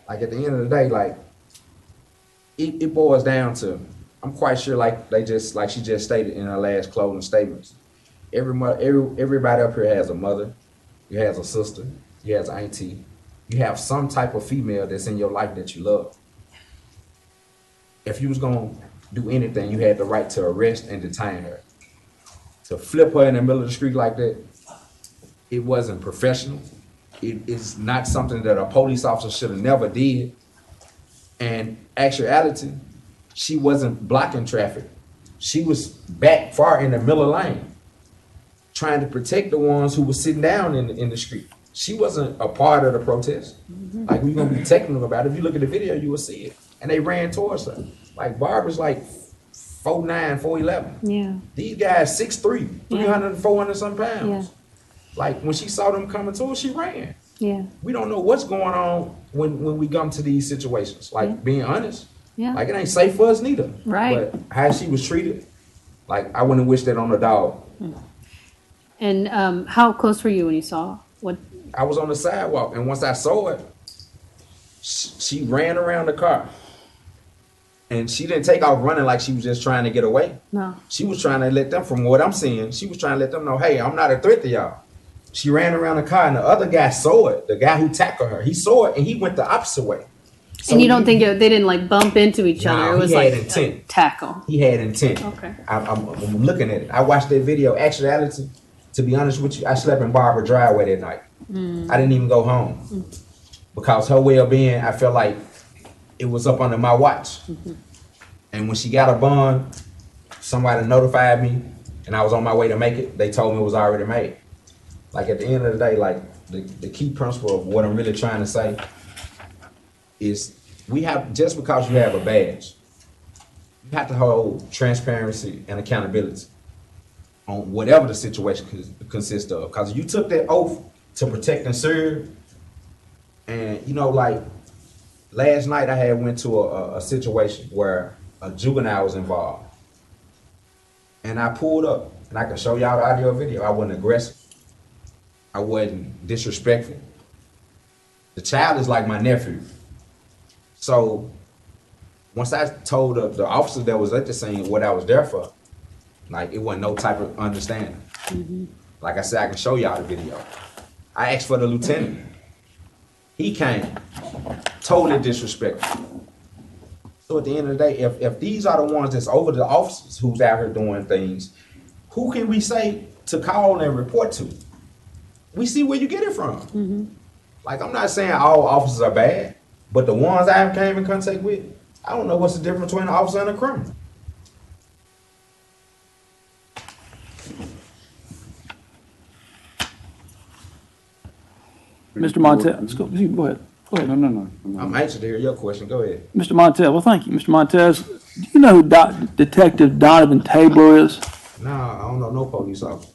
Like, at the end of the day, like, it boils down to, I'm quite sure, like she just stated in her last closing statements, everybody up here has a mother, you has a sister, you has an auntie, you have some type of female that's in your life that you love. If you was gonna do anything, you had the right to arrest and detain her. To flip her in the middle of the street like that, it wasn't professional. It is not something that a police officer should have never did. And actuality, she wasn't blocking traffic. She was back far in the middle lane, trying to protect the ones who were sitting down in the street. She wasn't a part of the protest. Like, we're gonna be technical about it. If you look at the video, you will see it. And they ran towards her. Like, Barbara's like 4'9", 4'11". Yeah. These guys 6'3", 300, 400 some pounds. Yeah. Like, when she saw them coming to her, she ran. Yeah. We don't know what's going on when we come to these situations. Like, being honest. Yeah. Like, it ain't safe for us neither. Right. But how she was treated, like, I wouldn't wish that on a dog. And how close were you when you saw what? I was on the sidewalk, and once I saw it, she ran around the car. And she didn't take off running like she was just trying to get away. No. She was trying to let them, from what I'm seeing, she was trying to let them know, hey, I'm not a threat to y'all. She ran around the car, and the other guy saw it. The guy who tackled her, he saw it, and he went the opposite way. So And you don't think they didn't like bump into each Nah, other? It was he had like intent. a tackle. He had intent. Okay. I'm looking at it. I watched that video. Actuality, to be honest with you, I slept in Barbara driveway that night. I didn't even go home because her well-being, I felt like it was up under my watch. And when she got a bond, somebody notified me, and I was on my way to make it. They told me it was already made. Like, at the end of the day, like, the key principle of what I'm really trying to say is, we have, just because you have a badge, you have to hold transparency and accountability on whatever the situation consists of. Because you took that oath to protect and serve, and, you know, like, last night I had went to a situation where a juvenile was involved. And I pulled up, and I can show y'all the audio video. I wasn't aggressive. I wasn't disrespectful. The child is like my nephew. So once I told the officer that was at the scene what I was there for, like, it wasn't no type of understanding. Like I said, I can show y'all the video. I asked for the lieutenant. He came, totally disrespectful. So at the end of the day, if these are the ones that's over the officers who's out here doing things, who can we say to call and report to? We see where you get it from. Like, I'm not saying all officers are bad, but the ones I have came in contact with, I don't know what's the difference between an officer and a criminal. Mr. Montez, go ahead. Go ahead. No. I'm anxious to hear your question. Go ahead. Mr. Montez, well, thank you. Mr. Montez, do you know who Detective Donovan Tabler is? No, I don't know no police officer.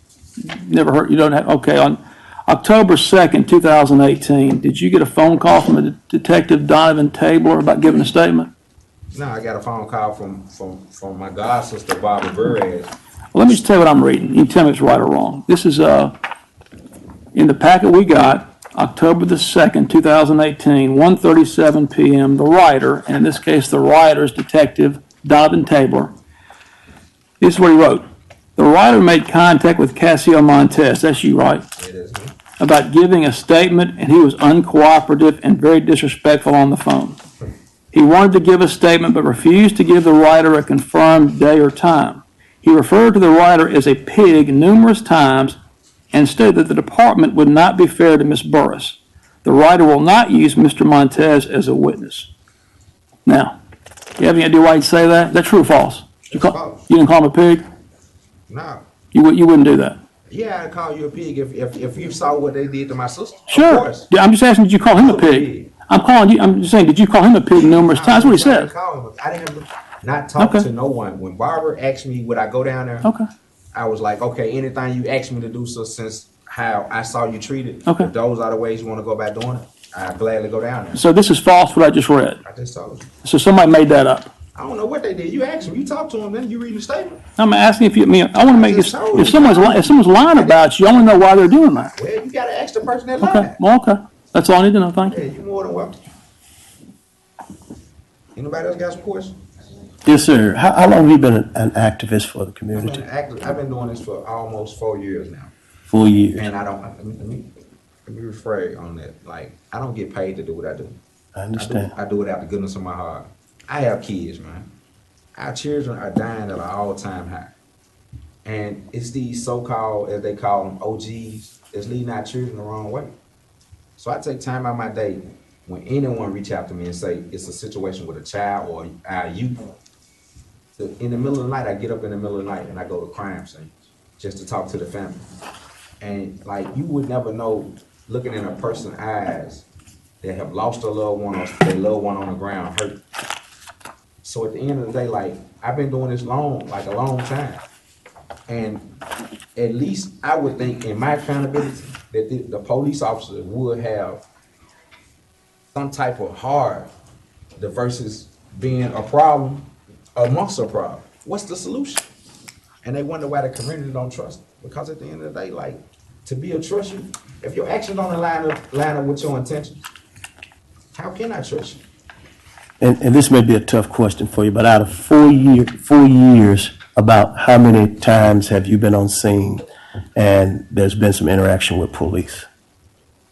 Never heard, you don't have, okay. On October 2nd, 2018, did you get a phone call from a Detective Donovan Tabler about giving a statement? No, I got a phone call from my god sister, Barbara Burrage. Well, let me just tell you what I'm reading. You can tell me if it's right or wrong. This is in the packet we got, October the 2nd, 2018, 1:37 p.m. The writer, and in this case the writer is Detective Donovan Tabler. This is what he wrote. The writer made contact with Cassio Montez, that's you, right? It is me. About giving a statement, and he was uncooperative and very disrespectful on the phone. He wanted to give a statement but refused to give the writer a confirmed day or time. He referred to the writer as a pig numerous times and stated that the department would not be fair to Ms. Burris. The writer will not use Mr. Montez as a witness. Now, you have any idea why he'd say that? Is that true or false? False. You didn't call him a pig? No. You wouldn't do that? Yeah, I'd call you a pig if you saw what they did to my sister. Of Sure. course. Yeah, I'm just asking, did you call him a I'm a pig? pig. I'm just saying, did you call him a pig numerous times? That's what he said. I didn't not talk Okay. to no one. When Barbara asked me would I go down there, Okay. I was like, okay, anything you asked me to do, so since how I saw you treated, Okay. if those are the ways you want to go about doing it, I'd gladly go down there. So this is false, what I just read. I just told you. So somebody made that up. I don't know what they did. You asked them, you talked to them, then you read the statement. I'm asking if you, I want to make this, just told if you. someone's lying about you, I want to know why they're doing that. Well, you gotta ask the person that Okay, lied. well, okay. That's all I need to know, thank Yeah, you. you more than welcome. Anybody else got some questions? Yes, sir. How long have you been an activist for the community? I've been doing this for almost 4 years now. 4 years. And I don't, let me rephrase on that. Like, I don't get paid to do what I do. I understand. I do it out the goodness of my heart. I have kids, man. Our children are dying at an all-time high. And it's these so-called, as they call them, OGs, that's leading our children the wrong way. So I take time out of my day when anyone reach out to me and say it's a situation with a child or our youth. In the middle of the night, I get up in the middle of the night and I go to crime scenes just to talk to the family. And like, you would never know, looking in a person's eyes, that have lost a loved one or their loved one on the ground hurt. So at the end of the day, like, I've been doing this a long time. And at least I would think in my accountability that the police officer would have some type of heart versus being a problem amongst a problem. What's the solution? And they wonder why the community don't trust them. Because at the end of the day, like, to be a trust you, if your actions don't line up with your intentions, how can I trust you? And this may be a tough question for you, but out of 4 years, about how many times have you been on scene and there's been some interaction with police?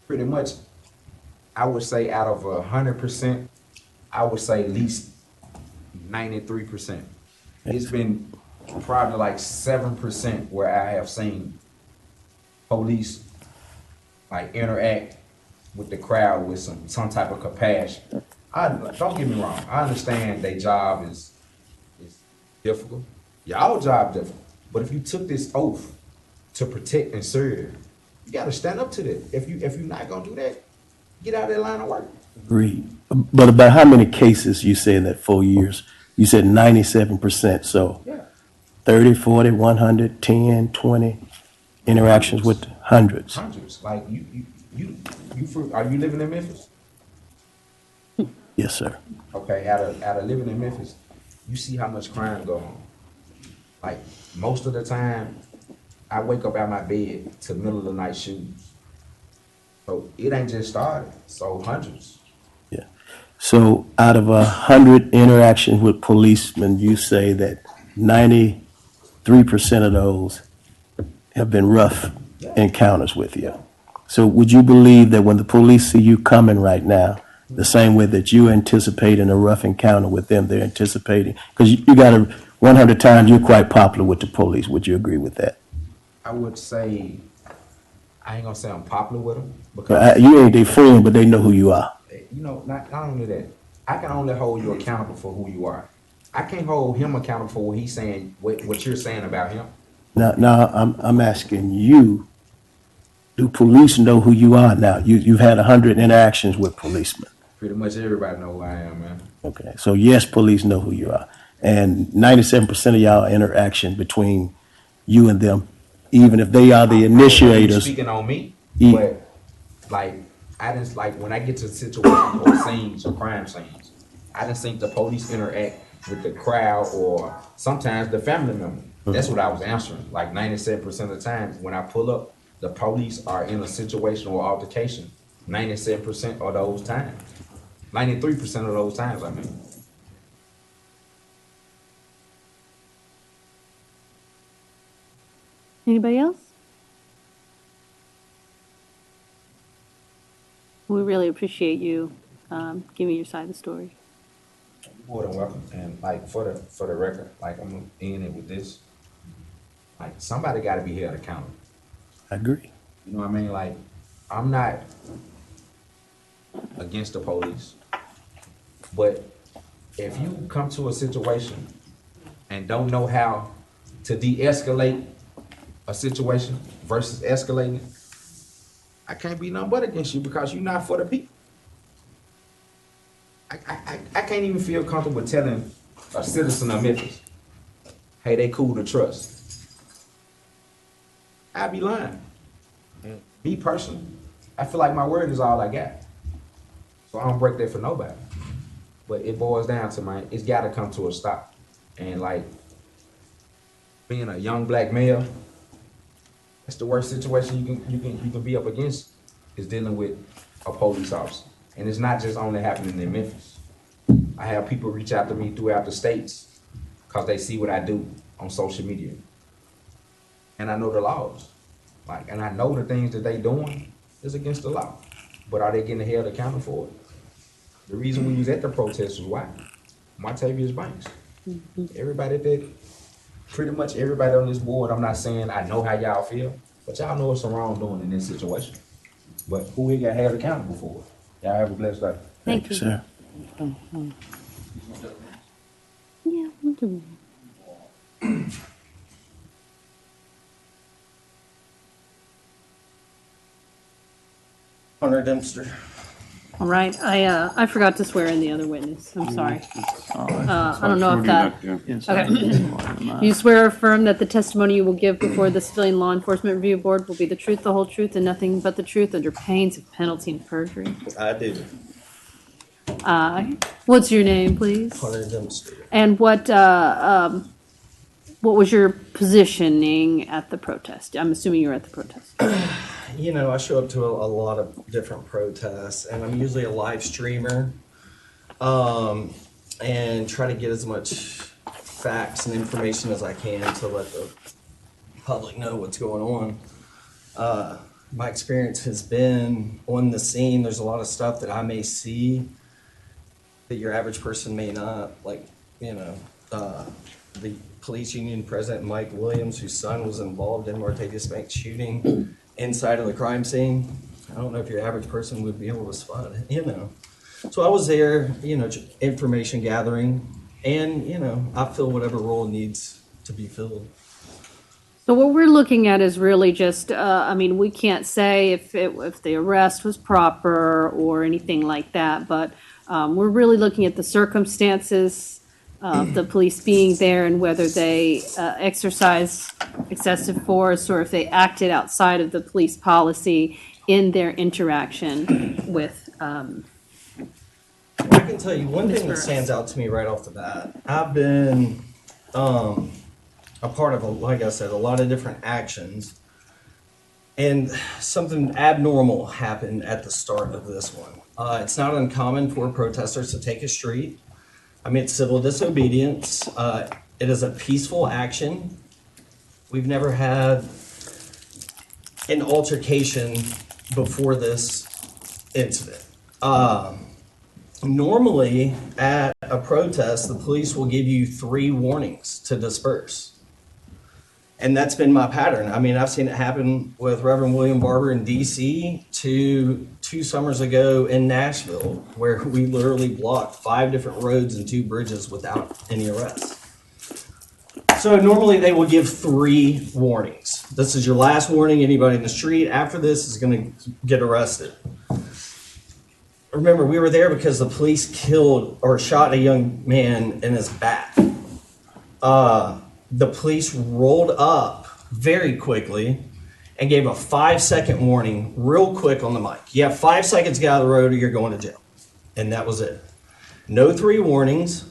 Pretty much, I would say out of 100%, I would say at least 93%. It's been probably like 7% where I have seen police like interact with the crowd with some type of compassion. Don't get me wrong, I understand their job is difficult. Y'all job difficult. But if you took this oath to protect and serve, you gotta stand up to that. If you're not gonna do that, get out of that line of work. Agreed. But about how many cases you say in that 4 years? You said 97%, so Yeah. 30, 40, 100, 10, 20 interactions with hundreds. Hundreds. Like are you living in Memphis? Yes, sir. Okay, out of living in Memphis, you see how much crime go on. Like, most of the time, I wake up out my bed to middle of the night shootings. So it ain't just started. So hundreds. Yeah. So out of 100 interactions with policemen, you say that 93% of those have been rough encounters with you. So would you believe that when the police see you coming right now, the same way that you anticipate in a rough encounter with them, they're anticipating? Because you got 100 times you're quite popular with the police. Would you agree with that? I would say, I ain't gonna say I'm popular with them. Because, You ain't their friend, but they know who you are. you know, not only that, I can only hold you accountable for who you are. I can't hold him accountable for what he's saying, what you're saying about him. Now I'm asking you, do police know who you are now? You've had 100 interactions with policemen. Pretty much everybody know who I am, man. Okay, so yes, police know who you are. And 97% of y'all interaction between you and them, even if they are the initiators. Speaking on me, but like, I just like when I get to situations or scenes or crime scenes, I just think the police interact with the crowd or sometimes the family member. That's what I was answering. Like 97% of the time when I pull up, the police are in a situation or altercation. 97% of those times. 93% of those times, I mean. Anybody else? We really appreciate you giving your side of the story. More than welcome. And like for the record, like I'm gonna end it with this. Like somebody gotta be held accountable. I agree. You know what I mean? Like, I'm not against the police, but if you come to a situation and don't know how to de-escalate a situation versus escalating it, I can't be nothing but against you because you're not for the people. I can't even feel comfortable telling a citizen of Memphis, hey, they cool to trust. I'd be lying. Me personally, I feel like my word is all I got. So I don't break that for nobody. But it boils down to it's gotta come to a stop. And like being a young black male, that's the worst situation you can be up against is dealing with a police officer. And it's not just only happening in Memphis. I have people reach out to me throughout the states because they see what I do on social media. And I know the laws. Like, and I know the things that they doing is against the law. But are they getting held accountable for it? The reason we was at the protest was why? Martavius Banks. Pretty much everybody on this board, I'm not saying I know how y'all feel, but y'all know it's some wrongdoing in this situation. But who we got held accountable for? Y'all have a blessed day. Thank you. Sir. Yeah, we'll do it. Hunter Dempster. All right, I forgot to swear in the other witness. I'm sorry. I don't know if that. Yes. Okay. You swear or affirm that the testimony you will give before the Civilian Law Enforcement Review Board will be the truth, the whole truth, and nothing but the truth under pains of penalty and perjury? I do. What's your name, please? Hunter Dempster. And what was your positioning at the protest? I'm assuming you were at the protest. You know, I show up to a lot of different protests, and I'm usually a live streamer, and try to get as much facts and information as I can to let the public know what's going on. My experience has been on the scene. There's a lot of stuff that I may see that your average person may not, like, you know, the police union president, Mike Williams, whose son was involved in Martavius Banks shooting inside of the crime scene. I don't know if your average person would be able to spot it, you know. So I was there, you know, information gathering, and, you know, I fill whatever role needs to be filled. So what we're looking at is really just, I mean, we can't say if the arrest was proper or anything like that, but we're really looking at the circumstances of the police being there and whether they exercise excessive force or if they acted outside of the police policy in their interaction with. I can tell you one thing that stands out to me right off the bat. I've been a part of, like I said, a lot of different actions. And something abnormal happened at the start of this one. It's not uncommon for protesters to take a street. I mean, it's civil disobedience. It is a peaceful action. We've never had an altercation before this incident. Normally, at a protest, the police will give you 3 warnings to disperse. And that's been my pattern. I mean, I've seen it happen with Reverend William Barber in D.C. to 2 summers ago in Nashville, where we literally blocked 5 different roads and 2 bridges without any arrests. So normally they will give 3 warnings. This is your last warning. Anybody in the street after this is going to get arrested. Remember, we were there because the police killed or shot a young man in his back. The police rolled up very quickly and gave a 5-second warning real quick on the mic. You have 5 seconds to get out of the road or you're going to jail. And that was it. No 3 warnings.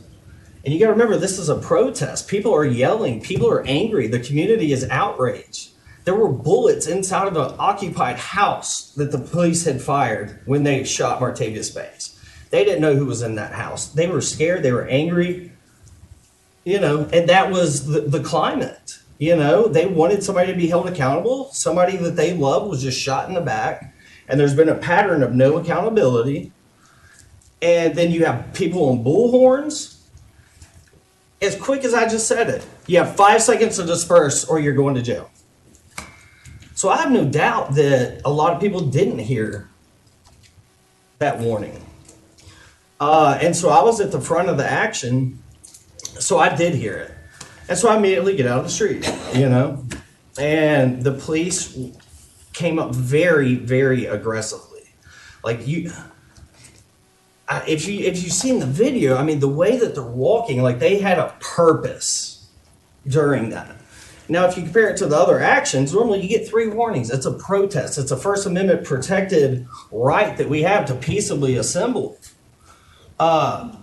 And you got to remember, this is a protest. People are yelling. People are angry. The community is outraged. There were bullets inside of an occupied house that the police had fired when they shot Martavius Banks. They didn't know who was in that house. They were scared. They were angry. You know, and that was the climate. You know, they wanted somebody to be held accountable. Somebody that they loved was just shot in the back. And there's been a pattern of no accountability. and then you have people on bullhorns. As quick as I just said it, you have 5 seconds to disperse or you're going to jail. So I have no doubt that a lot of people didn't hear that warning. And so I was at the front of the action, so I did hear it. And so I immediately get out of the street, you know, and the police came up very, very aggressively. Like if you've seen the video, I mean, the way that they're walking, like they had a purpose during that. Now, if you compare it to the other actions, normally you get 3 warnings. It's a protest. It's a First Amendment protected right that we have to peaceably assemble. And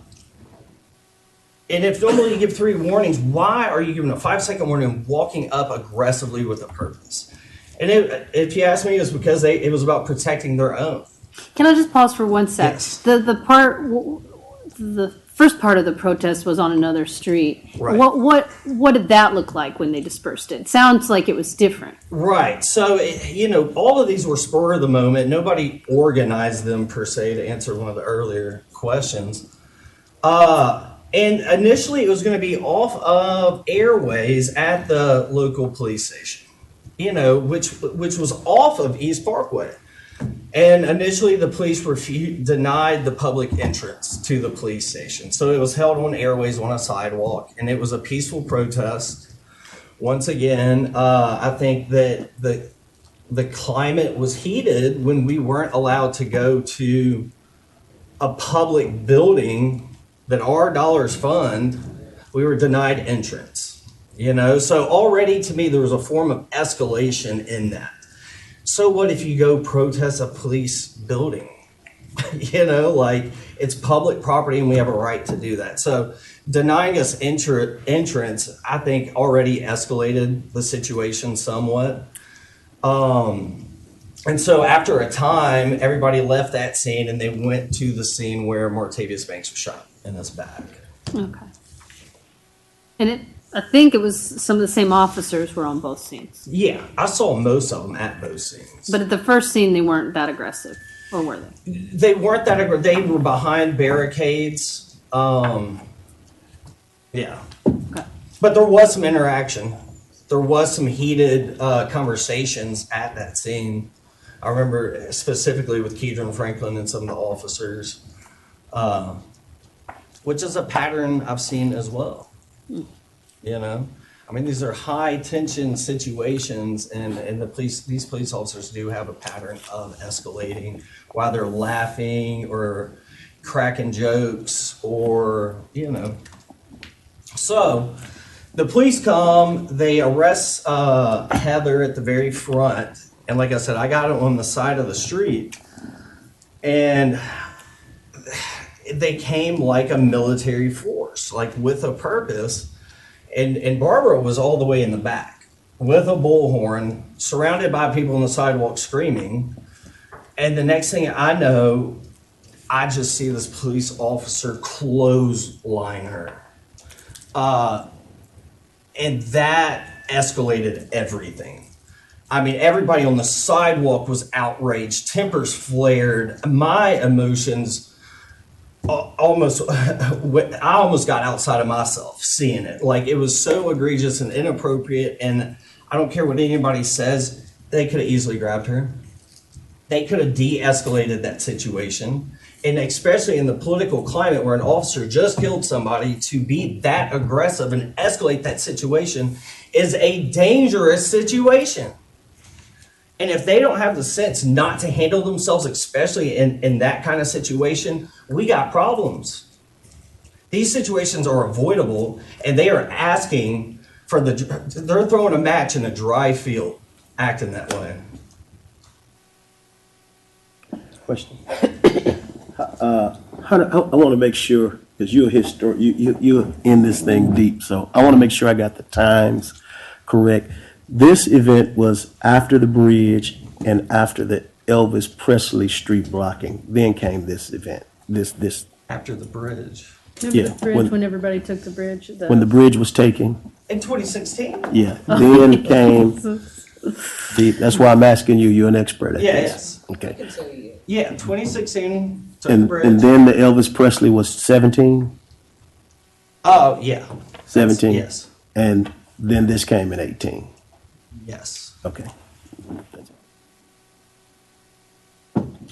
if normally you give 3 warnings, why are you giving a 5-second warning and walking up aggressively with a purpose? And if you ask me, it's because it was about protecting their own. Can I just pause for 1 sec? Yes. The first part of the protest was on another street. Right. What did that look like when they dispersed it? Sounds like it was different. Right. So, all of these were spur of the moment. Nobody organized them per se, to answer one of the earlier questions. And initially it was going to be off of Airways at the local police station, which was off of East Parkway. And initially the police denied the public entrance to the police station. So it was held on Airways on a sidewalk, and it was a peaceful protest. Once again, I think that the climate was heated when we weren't allowed to go to a public building that our dollars fund. We were denied entrance, So already to me, there was a form of escalation in that. So what if you go protest a police building? It's public property and we have a right to do that. So denying us entrance, I think already escalated the situation somewhat. And so after a time, everybody left that scene and they went to the scene where Martavius Banks was shot in his back. Okay. And I think it was some of the same officers were on both scenes. Yeah, I saw most of them at both scenes. But at the first scene, they weren't that aggressive, or were they? They weren't that aggressive. They were behind barricades. Yeah. Okay. But there was some interaction. There was some heated conversations at that scene. I remember specifically with Keedron Franklin and some of the officers, which is a pattern I've seen as well. These are high tension situations, and these police officers do have a pattern of escalating while they're laughing or cracking jokes or. So the police come, they arrest Heather at the very front, and like I said, I got it on the side of the street, and they came like a military force, like with a purpose. And Barbara was all the way in the back with a bullhorn, surrounded by people on the sidewalk screaming. And the next thing I know, I just see this police officer clothesline her. And that escalated everything. Everybody on the sidewalk was outraged, tempers flared, my emotions I almost got outside of myself seeing it. Like, it was so egregious and inappropriate, and I don't care what anybody says, they could have easily grabbed her. They could have de-escalated that situation. And especially in the political climate where an officer just killed somebody, to be that aggressive and escalate that situation is a dangerous situation. And if they don't have the sense not to handle themselves, especially in that kind of situation, we got problems. These situations are avoidable, and they are asking for they're throwing a match in a dry field, acting that way. Question. I want to make sure, because you're you're in this thing deep, so I want to make sure I got the times correct. This event was after the bridge and after the Elvis Presley street blocking. Then came this event. This After the bridge. Remember the bridge when everybody took the bridge? When the bridge was taken. In 2016? Yeah. Then came. That's why I'm asking you. You're an expert at this. Yes. Okay. Yeah, 2016. Took the bridge. And then the Elvis Presley was 17? Oh, yeah. 17? Yes, And then this came in 18? yes. Okay.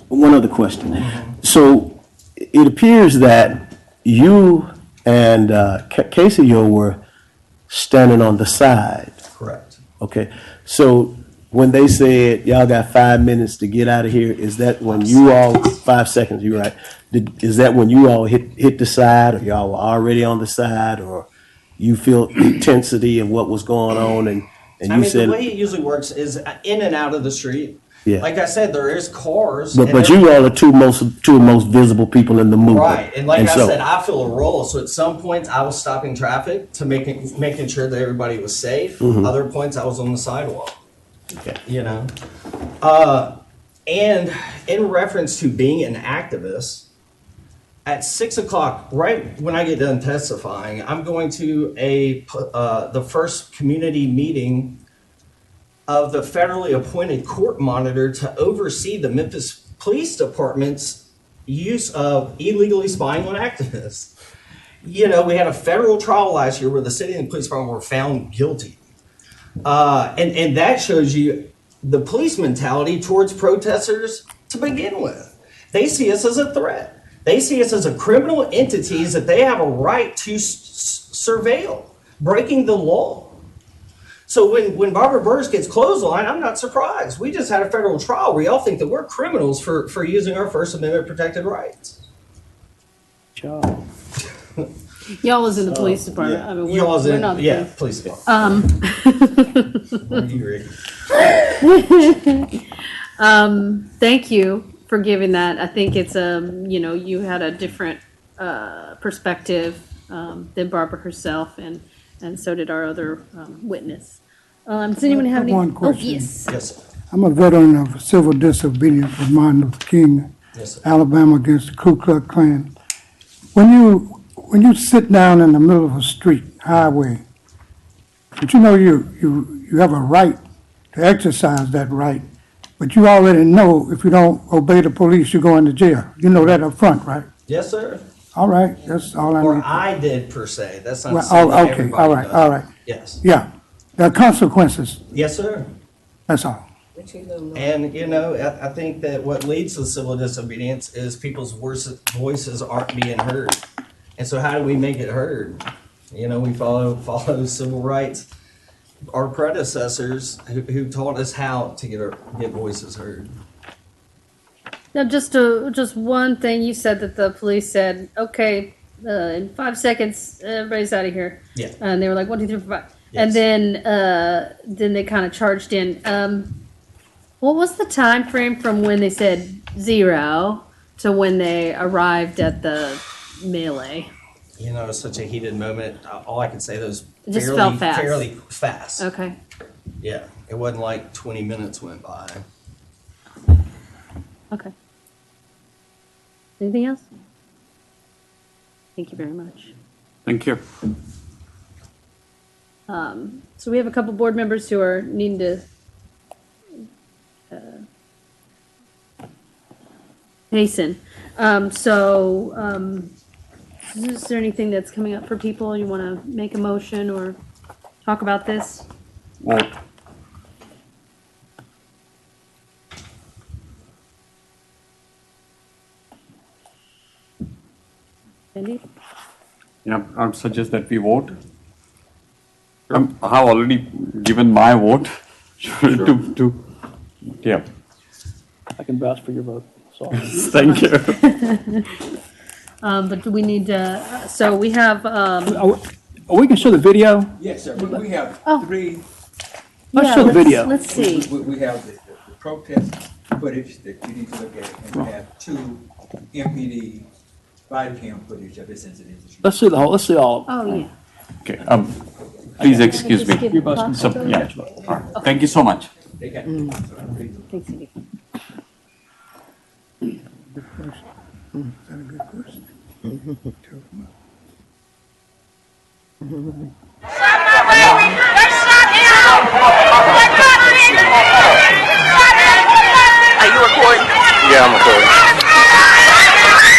One other question. So it appears that you and Casey, you were standing on the side. Correct. Okay. So when they said y'all got 5 minutes to get out of here, is that when you all 5 seconds? You're right. Is that when you all hit the side, or y'all were already on the side, or you feel intensity of what was going on, and I you mean, said the way it usually works is in and out of the street. Yeah. Like I said, there is cars. But and you all are two most visible people in the movement. right, and like I so- said, I feel a role. So at some points, I was stopping traffic to making sure that everybody was safe. Mhm. Other points, I was on the sidewalk. Okay. You know, and in reference to being an activist, at 6 o'clock, right when I get done testifying, I'm going to the first community meeting of the federally appointed court monitor to oversee the Memphis Police Department's use of illegally spying on activists. You know, we had a federal trial last year where the city and the police department were found guilty. And that shows you the police mentality towards protesters to begin with. They see us as a threat. They see us as a criminal entities that they have a right to surveil, breaking the law. So when Barbara Burrs gets clotheslined, I'm not surprised. We just had a federal trial where y'all think that we're criminals for using our First Amendment protected rights. Y'all was in the police department. I mean, we're not the police department. Thank you for giving that. I think it's you had a different perspective than Barbara herself, and so did our other witness. Does anyone have any? One question. Oh, yes. Yes. I'm a veteran of civil disobedience with Martin Luther King, Yes, sir. Alabama against the Ku Klux Klan. When you sit down in the middle of a street, highway, but you know you have a right to exercise that right, but you already know if you don't obey the police, you're going to jail. You know that up front, right? Yes, sir. All right, that's all I Or need. I did per se. That's not Well, saying that okay, everybody all right, does. all right. Yes. Yeah, there are consequences, Yes, sir. that's all. And, you know, I think that what leads to civil disobedience is people's voices aren't being heard. And so how do we make it heard? You know, we follow civil rights. Our predecessors who taught us how to get voices heard. Now, just one thing you said that the police said, okay, in 5 seconds, everybody's out of here. Yeah. And they were like, 1, 2, 3, 4, 5. Yes. And then they kind of charged in. What was the time frame from when they said 0 to when they arrived at the melee? You know, it's such a heated moment. All I can say was It just felt fast. fairly fast. Okay. Yeah. It wasn't like 20 minutes went by. Okay. Anything else? Thank you very much. Thank you. So we have a couple board members who are needing to hasten. Is there anything that's coming up for people? You want to make a motion or talk about this? Well, Andy? yeah, I would suggest that we vote. I have already given my vote yeah. I can vouch for your vote. So. Thank you. But do we need to, so we have, We can show the video. Yes, sir. We have Oh. three. Let's show the video. Let's see. We have the protest footage that you need to look at, and we have two MPD body cam footage of this incident. Let's see all of them. Oh, yeah. Okay, please excuse me. Just give both Bob can a Yeah. vote. All right. Thank you so much. They got. Thanks, Andy. Is that a good question? Are you recording? Yeah, I'm recording.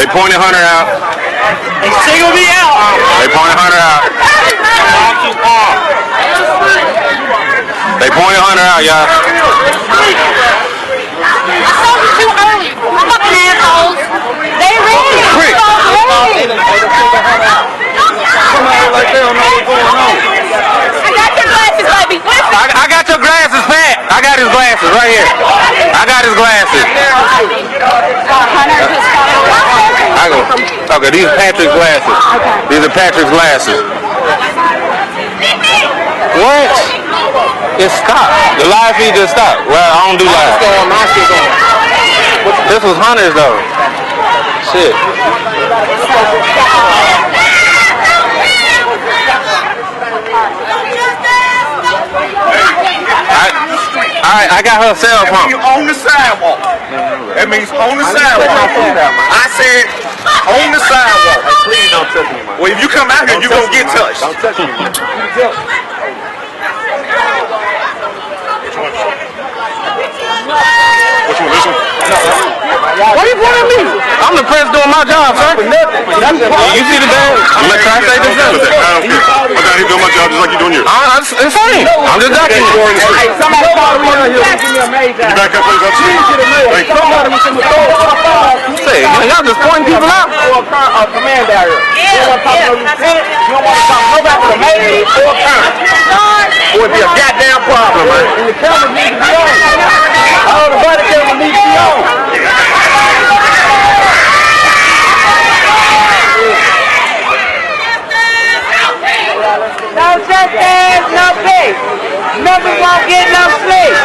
They pointed Hunter out. They singled me out. They pointed Hunter out. They pointed Hunter out, y'all. Too early. Fucking assholes. They ready. Somebody like they don't know what's going on. I got your glasses, baby. I got your glasses, Pat. I got his glasses right here. I got his glasses. Okay, these are Patrick's glasses. These are Patrick's glasses. What? It stopped. The live feed just stopped. Well, I don't do live. This was Hunter's though. Shit. I got her cell phone. You on the sidewalk. That means on the sidewalk. I said on the sidewalk. Please don't touch me, man. Well, if you come out here, you're going to get touched. Don't touch me, man. Which one, this one? Why you pointing at me? I'm the press doing my job, sir. You see the bag? I'm not trying to say this. I got here doing my job just like you're doing yours. It's funny. I'm just ducking you. Hey, somebody call me on here. Give me a major. You back up, please. Thank you. Say, y'all just pointing people out. Command out here. You don't want to talk to no lieutenant. You don't want to talk nobody to the major or colonel. Or it'd be a goddamn problem, man. And the camera needs to be on. All the body camera needs to be on. No such as no pay. Members won't get no sleep.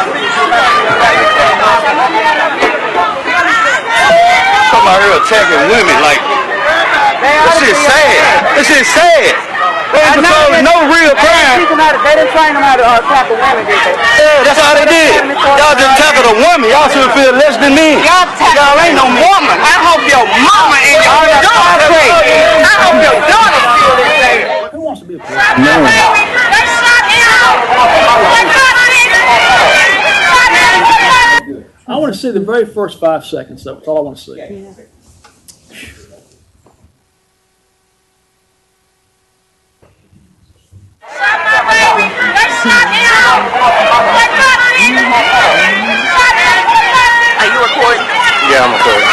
Somebody here attacking women like this shit sad. This shit sad. They ain't patrolling no real crime. They didn't train them how to tackle women, did they? Yeah, that's all they did. Y'all just tackled a woman. Y'all should feel less than me. Y'all ain't no woman. I hope your mama and your daughter say. I hope your daughter feel this way. Who wants to be a police? No. I want to see the very first 5 seconds. That's all I want to see. Are you recording? Yeah, I'm recording.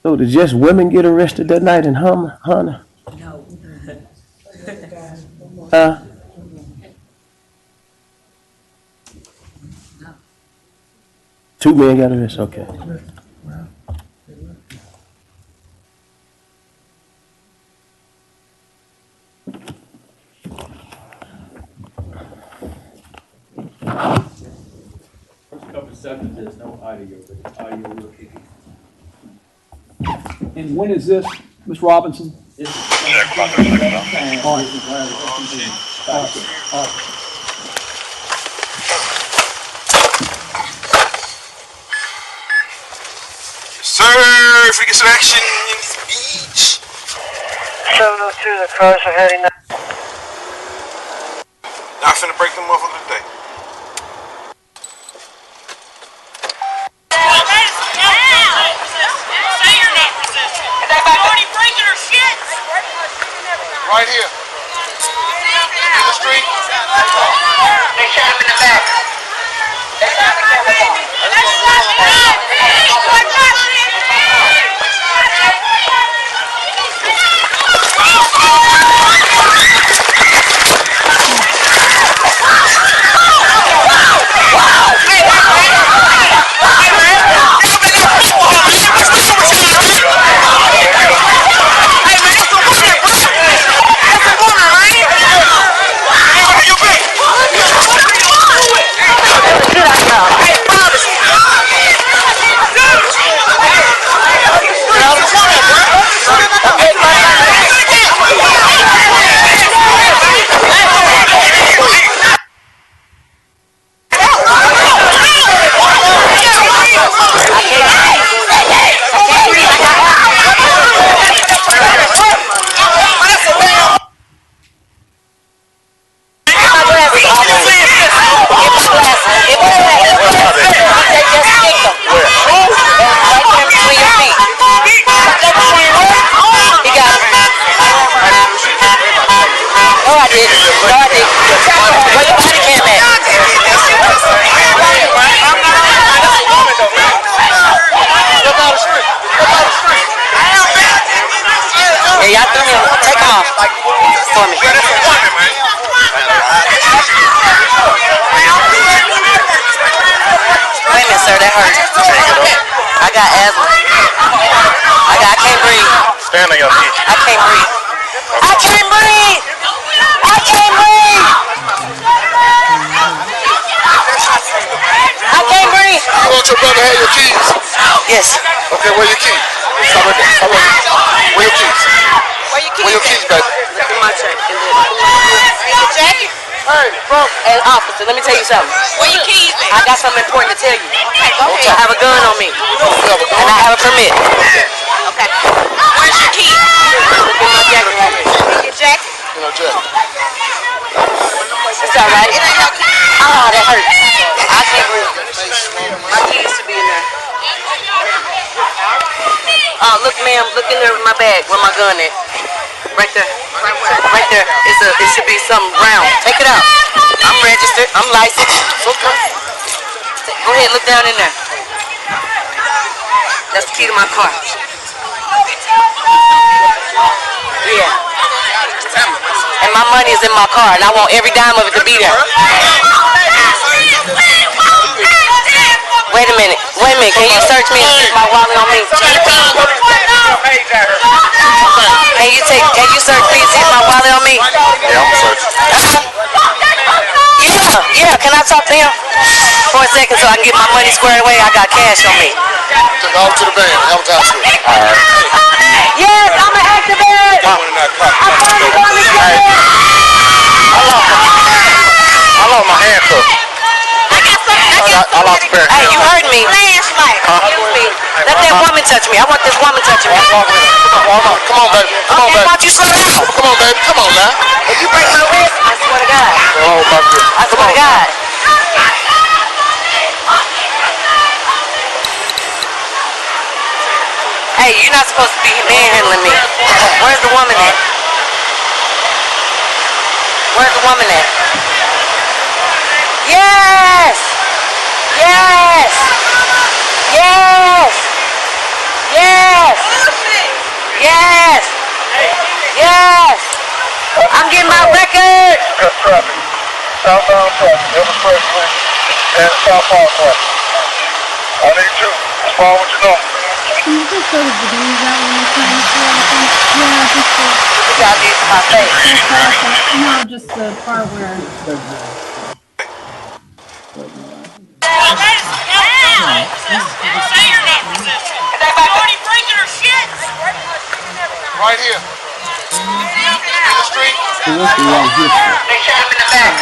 So did just women get arrested that night in Hunter? No. Huh? Two men got arrested. Okay. There's no audio, but audio will kick in. And when is this, Ms. Robinson? Sir, if we get some action in this beach. 702, the cars are heading up. Now I finna break them motherfuckers today. Right here. In the street. They shot him in the back. They shot Yeah, y'all threw me. Take them off for me. Wait a minute, sir. That hurts. I got asthma. I can't breathe. Stand on your feet. I can't breathe. I can't breathe. I can't breathe. I can't breathe. You want your brother to have your keys? Yes. Okay, where your keys? Stop right there. Stop right there. Where your keys? Where your keys, baby? Look in my check. Your jacket? Hey, bro. Hey, officer, let me tell you something. Where your keys at? I got something important to tell you. Okay, go ahead. I have a gun on me. And I have a permit. Okay. Where's your keys? Look in my jacket right here. In your jacket? In your jacket. It's all right. Ah, that hurt. I can't breathe. My keys should be in there. Look, ma'am. Look in there with my bag. Where my gun at? Right there. Right there. It should be something round. Take it out. I'm registered. I'm licensed. Okay. Go ahead. Look down in there. That's the key to my car. Yeah. And my money is in my car, and I want every dime of it to be there. Wait a minute. Can you search me and see my wallet on me? Can you search me and see my wallet on me? Yeah, I'm searching. Yeah. Can I talk to him for a second so I can get my money squared away? I got cash on me. Take all to the van. Have a task force. All right. Yes, I'm an activist. I'm finally going to get it. I lost my handcuff. I lost a pair. Hey, you heard me. Excuse me. Let that woman touch me. I want this woman touching me. Come on, baby. Come on, baby. Why don't you slow down? Come on, baby. Come on now. If you break my wrist, I swear to God. Oh, my goodness. I swear to God. Hey, you're not supposed to be manhandling me. Where's the woman at? Where's the woman at? Yes! Yes! Yes! Yes! Yes! Yes! I'm getting my record! Southbound traffic, Memphis Expressway, and southbound traffic. I need you. As far as you know. Can you just go to the video that one more time? Yeah, just the... You got these in my face. No, just the part where... Right here. In the street. They shot him in the back.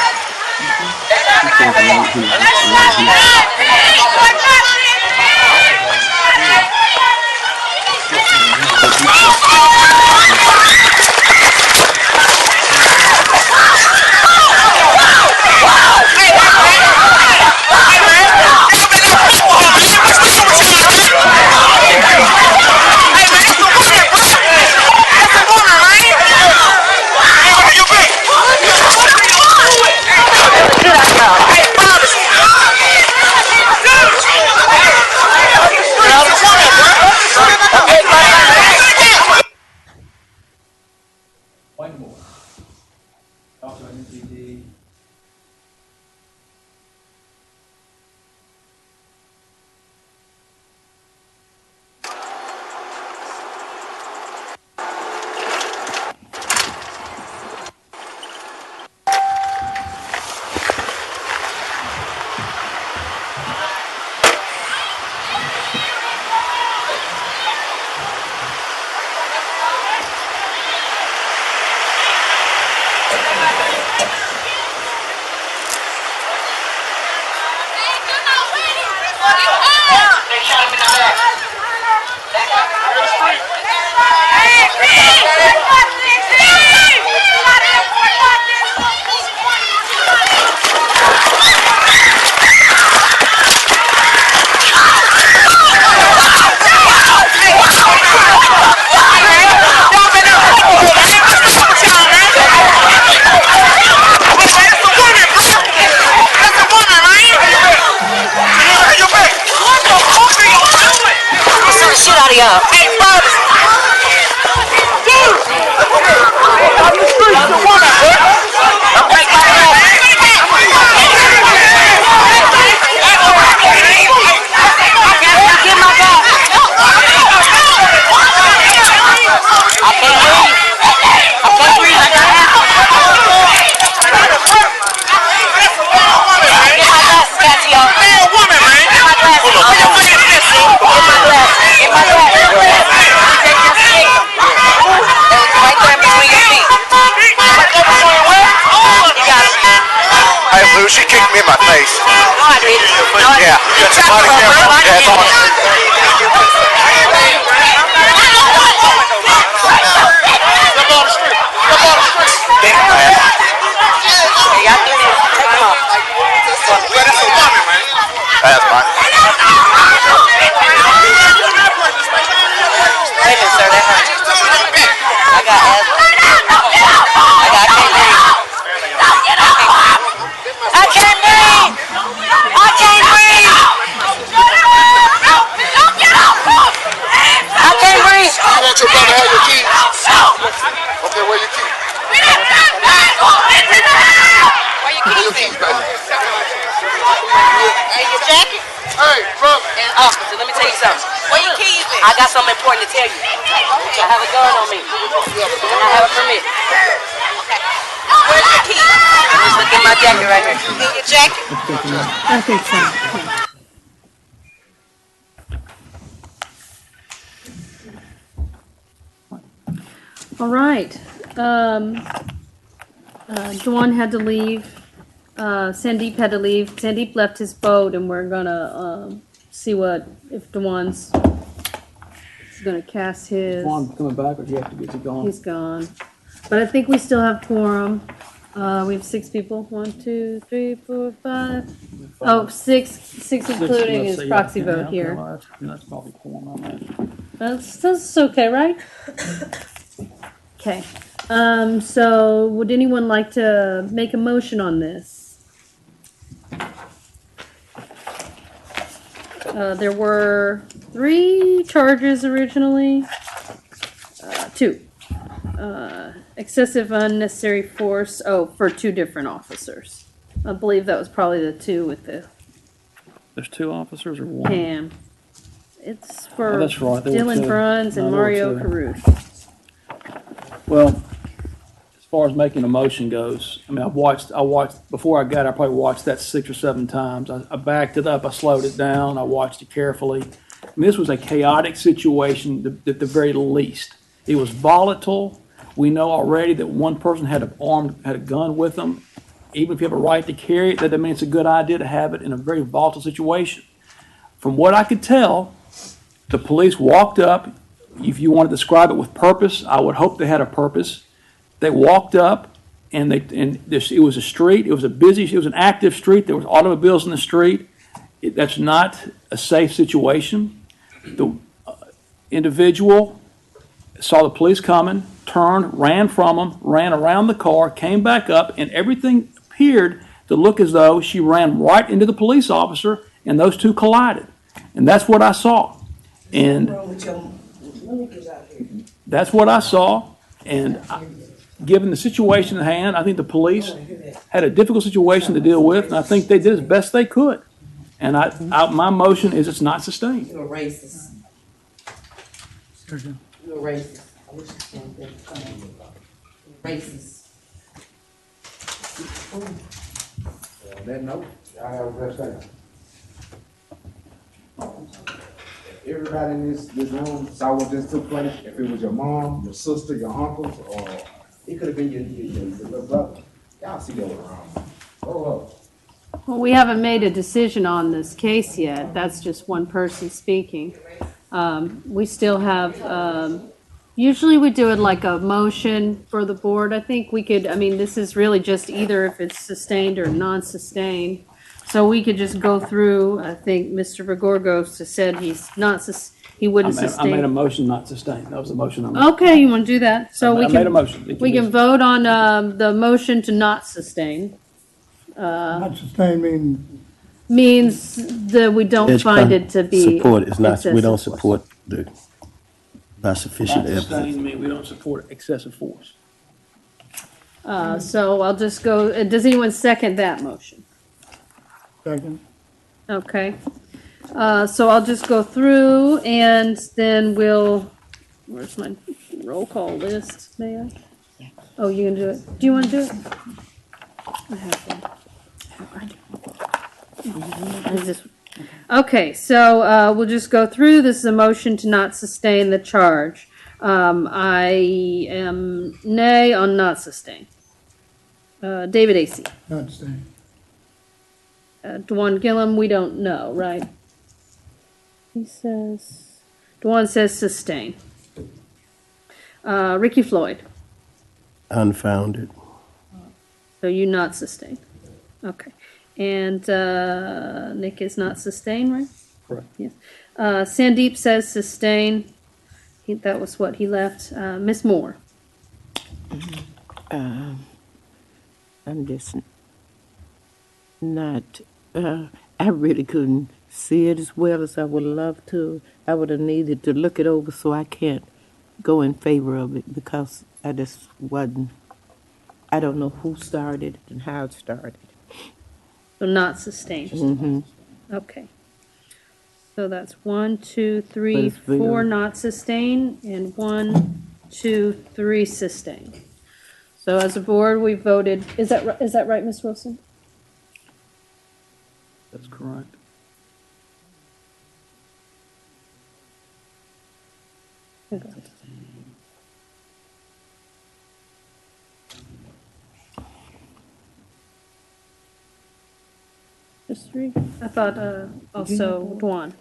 One more. Talk to an MPD. of y'all. Hey, brothers. I'm the streets, the woman, I'm break my leg. Get my back. I can't breathe. I can't breathe. I got asthma. Get my glasses, Cassie, y'all. Get my glasses. Get my glasses. Get my glasses. Right there between your feet. You got it. Hey, Lou, she kicked me in my face. No, I didn't. No, I Yeah, didn't. you got your body camera. That's on. Hey, y'all give me a take them off. That's fine. Wait a minute, sir, that hurts. I got asthma. I can't breathe. I can't breathe. I can't breathe. I can't breathe. You want your brother to have your keys? Okay, where your keys? Where your keys at? And your jacket? Hey, brother. And officer, let me tell you something. Where your keys at? I got something important to tell you. I have a gun on me. And I have a permit. Where's your keys? Just look at my jacket right here. In your jacket? I think so. All right. Dawn had to leave. Sandeep had to leave. Sandeep left his boat, and we're gonna see if Dawn's gonna cast his. Juan coming back, or do you have to get you gone? He's gone. But I think we still have quorum. We have 6 people. 1, 2, 3, 4, 5. Oh, six including his proxy vote here. That's probably quorum on that. That's okay, right? Okay. So would anyone like to make a motion on this? There were 3 charges originally. 2. Excessive unnecessary force, for 2 different officers. I believe that was probably the 2 with the There's 2 officers or 1? Pam. It's for that's right, there were Dylan 2. Bruns and No, there were Mario 2. Caruth. Well, as far as making a motion goes, I mean, I watched, before I got it, I probably watched that 6 or 7 times. I backed it up, I slowed it down, I watched it carefully. I mean, this was a chaotic situation at the very least. It was volatile. We know already that one person had a gun with them. Even if you have a right to carry it, that doesn't mean it's a good idea to have it in a very volatile situation. From what I could tell, the police walked up. If you want to describe it with purpose, I would hope they had a purpose. They walked up, it was a street. It was an active street. There was automobiles in the street. That's not a safe situation. The individual saw the police coming, turned, ran from them, ran around the car, came back up, and everything appeared to look as though she ran right into the police officer, and those 2 collided. And that's what I saw. And that's what I saw. And given the situation at hand, I think the police had a difficult situation to deal with, and I think they did as best they could. And my motion is it's not sustained. You're a racist. You're a racist. I wish you said that. Racist. On that note, y'all have a blessed day. Everybody in this room saw what just took place. If it was your mom, your sister, your uncles, or it could have been your little brother. Y'all see that around. Grow up. Well, we haven't made a decision on this case yet. That's just one person speaking. We still have, usually we do it like a motion for the board. I think we could, this is really just either if it's sustained or non-sustained. So we could just go through, I think Mr. Vigorgos has said he wouldn't sustain. I made a motion not sustained. That was the motion I made. Okay, you want to do that? So I made a motion. We can vote on the motion to not sustain. Not sustain means that we don't find it to be Support is not, we don't excessive. support the by sufficient Not evidence. sustained mean we don't support excessive force. So I'll just go, does anyone second that motion? Second. Okay. So I'll just go through and then where's my roll call list, may I? Oh, you can do it. Do you want to do it? I have one. Okay, so we'll just go through. This is a motion to not sustain the charge. I am nay on not sustain. David Acey. Not saying. Dwan Gillum, we don't know, right? He says, Dwan says sustain. Ricky Floyd, Unfounded. so you not sustain. Okay. And Nick is not sustain, right? Correct. Yes. Sandeep says sustain. That was what he left. Miss Moore. I'm just not, I really couldn't see it as well as I would love to. I would have needed to look it over, so I can't go in favor of it because I just wasn't, I don't know who started and how it started. So not sustained. Mm-hmm. Okay. So that's 1, 2, But 3, it's very- 4 not sustained, and 1, 2, 3 sustained. So as a board, we voted. Is that right, Ms. Wilson? That's correct. Okay. Just 3. I thought also Dwan.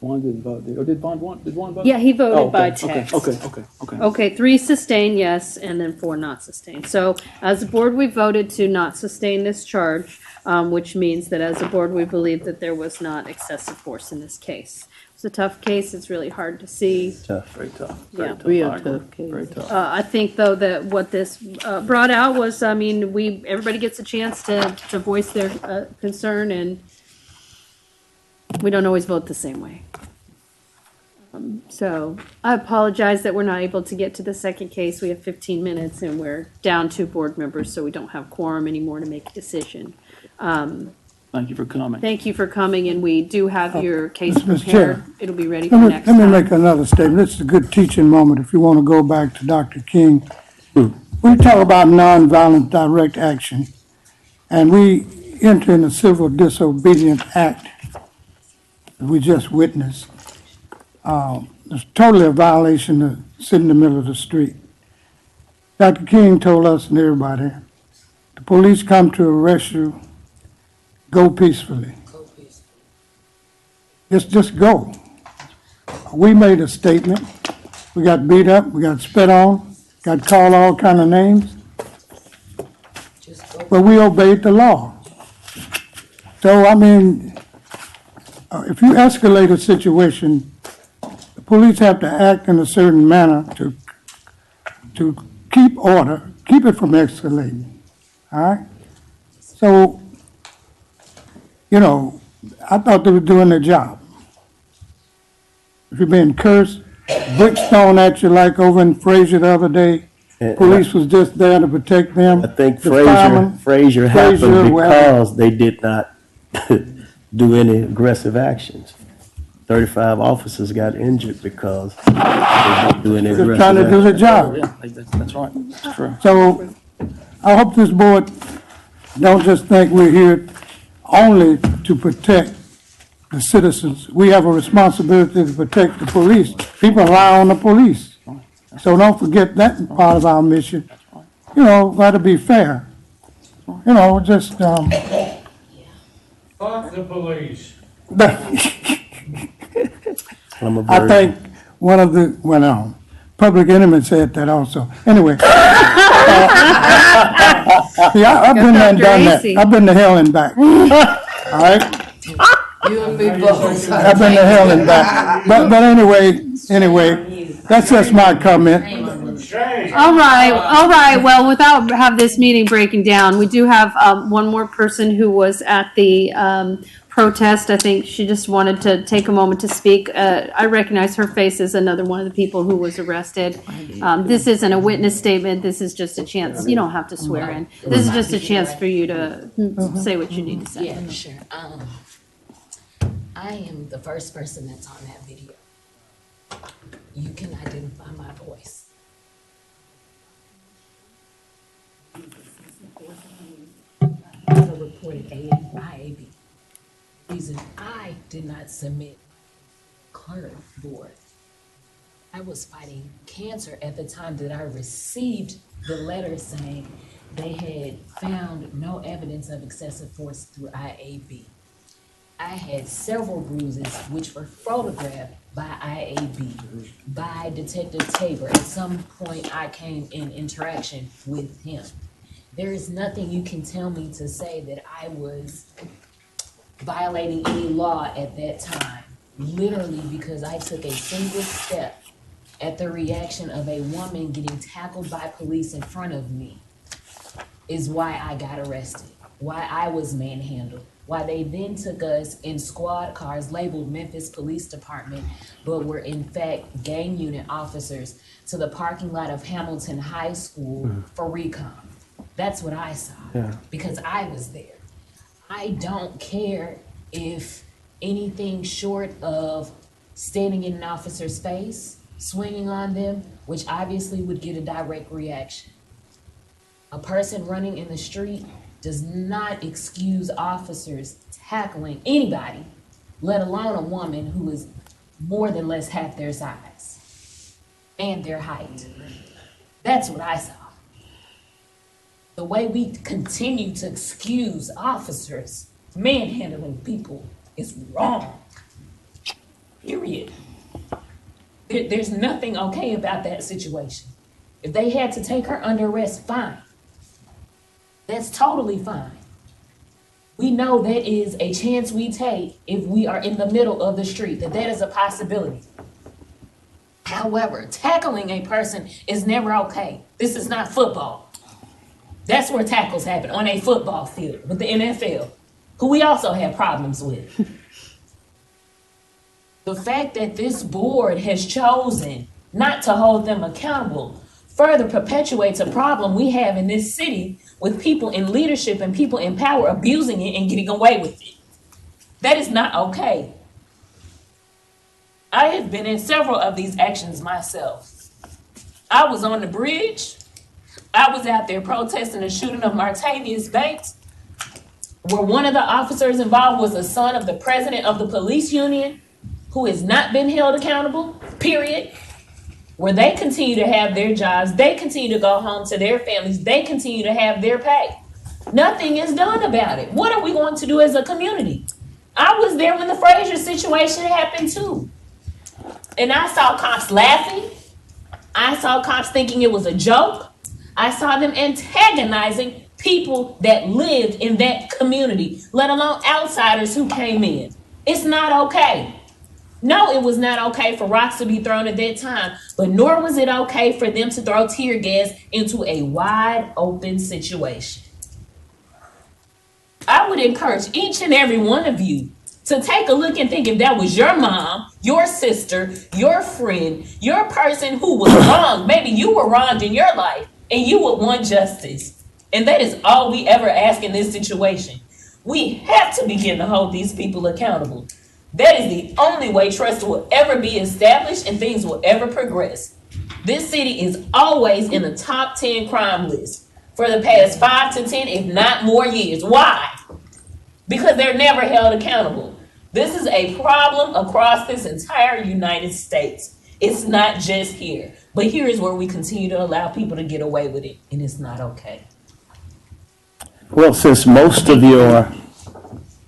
Juan didn't vote. Did Juan vote? Yeah, he voted Oh, okay, by okay, text. Okay. Okay, 3 sustain, yes, and then 4 not sustain. So as a board, we voted to not sustain this charge, which means that as a board, we believe that there was not excessive force in this case. It's a tough case. It's really hard to see. Tough. Very tough. Yeah. Real I agree. tough case. Very tough. I think though that what this brought out was, I mean, everybody gets a chance to voice their concern, and we don't always vote the same way. So I apologize that we're not able to get to the second case. We have 15 minutes and we're down 2 board members, so we don't have quorum anymore to make a decision. Thank you for coming. Thank you for coming, and we do have your case Mr. prepared. Chair. It'll be ready for Let next me time. make another statement. This is a good teaching moment if you want to go back to Dr. King. We talk about nonviolent direct action, and we enter in a civil disobedience act that we just witnessed. It's totally a violation to sit in the middle of the street. Dr. King told us and everybody, the police come to arrest you, go peacefully. Just go. We made a statement. We got beat up, we got spit on, got called all kind of names. But we obeyed the law. So, I mean, if you escalate a situation, the police have to act in a certain manner to keep order, keep it from escalating. All right? So, you know, I thought they were doing their job. If you're being cursed, bricks thrown at you like over in Fraser the other day, police was just there to protect them. I think The firemen, Fraser happened whoever. because they did not do any aggressive actions. 35 officers got injured because they didn't do any They're aggressive trying to do their actions. job. Yeah, that's right. That's true. So I hope this board don't just think we're here only to protect the citizens. We have a responsibility to protect the police. People rely on the police. So don't forget that part of our mission. You know, gotta be fair. You know, just, Fuck the police. I think one of the, Public Enemy said that also. Anyway. Yeah, I've been there and done that. I've been to hell and back. All right? You and me both. I've been to hell and back. But anyway, that's just my comment. All right. Well, without have this meeting breaking down, we do have one more person who was at the protest. I think she just wanted to take a moment to speak. I recognize her face as another one of the people who was arrested. This isn't a witness statement. This is just a chance. You don't have to swear in. This is just a chance for you to say what you need to say. Yeah, sure. I am the first person that's on that video. You can identify my voice. I reported IAB. Reason I did not submit CLERB board. I was fighting cancer at the time that I received the letter saying they had found no evidence of excessive force through IAB. I had several bruises which were photographed by IAB, by Detective Tabor. At some point I came in interaction with him. There is nothing you can tell me to say that I was violating any law at that time, literally because I took a single step at the reaction of a woman getting tackled by police in front of me is why I got arrested, why I was manhandled, why they then took us in squad cars labeled Memphis Police Department, but were in fact gang unit officers to the parking lot of Hamilton High School for recon. That's what I saw, because I was there. I don't care if anything short of standing in an officer's face, swinging on them, which obviously would get a direct reaction. A person running in the street does not excuse officers tackling anybody, let alone a woman who is more than less half their size and their height. That's what I saw. The way we continue to excuse officers manhandling people is wrong. Period. There's nothing okay about that situation. If they had to take her under arrest, fine. That's totally fine. We know that is a chance we take if we are in the middle of the street, that is a possibility. However, tackling a person is never okay. This is not football. That's where tackles happen, on a football field with the NFL, who we also have problems with. The fact that this board has chosen not to hold them accountable further perpetuates a problem we have in this city with people in leadership and people in power abusing it and getting away with it. That is not okay. I have been in several of these actions myself. I was on the bridge. I was out there protesting the shooting of Martavius Banks, where one of the officers involved was the son of the president of the police union, who has not been held accountable, period. Where they continue to have their jobs, they continue to go home to their families, they continue to have their pay. Nothing is done about it. What are we going to do as a community? I was there when the Frazier situation happened too. And I saw cops laughing. I saw cops thinking it was a joke. I saw them antagonizing people that lived in that community, let alone outsiders who came in. It's not okay. No, it was not okay for rocks to be thrown at that time, but nor was it okay for them to throw tear gas into a wide open situation. I would encourage each and every one of you to take a look and think if that was your mom, your sister, your friend, your person who was wronged. Maybe you were wronged in your life and you would want justice. And that is all we ever ask in this situation. We have to begin to hold these people accountable. That is the only way trust will ever be established and things will ever progress. This city is always in the top 10 crime list for the past 5 to 10, if not more years. Why? Because they're never held accountable. This is a problem across this entire United States. It's not just here. But here is where we continue to allow people to get away with it, and it's not okay. Well, since most of your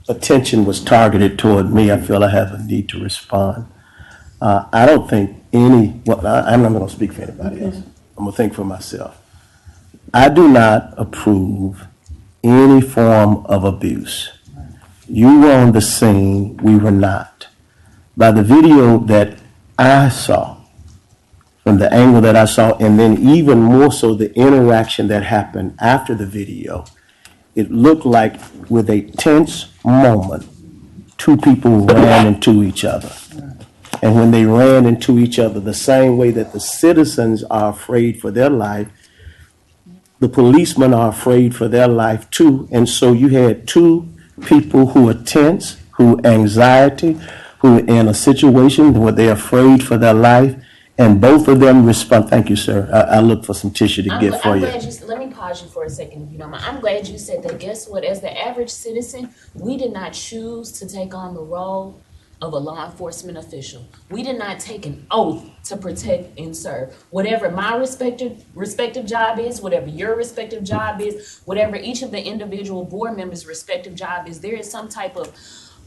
attention was targeted toward me, I feel I have a need to respond. I don't think I'm not going to speak for anybody else. I'm going to think for myself. I do not approve any form of abuse. You were on the scene, we were not. By the video that I saw from the angle that I saw, and then even more so the interaction that happened after the video, it looked like with a tense moment, two people ran into each other. And when they ran into each other, the same way that the citizens are afraid for their life, the policemen are afraid for their life too. And so you had two people who are tense, who anxiety, who are in a situation where they're afraid for their life, and both of them respond. Thank you, sir. I look for some tissue to get for I'm you. glad let me pause you for a second, if you don't mind. I'm glad you said that. Guess what? As the average citizen, we did not choose to take on the role of a law enforcement official. We did not take an oath to protect and serve. Whatever my respective job is, whatever your respective job is, whatever each of the individual board members' respective job is, there is some type of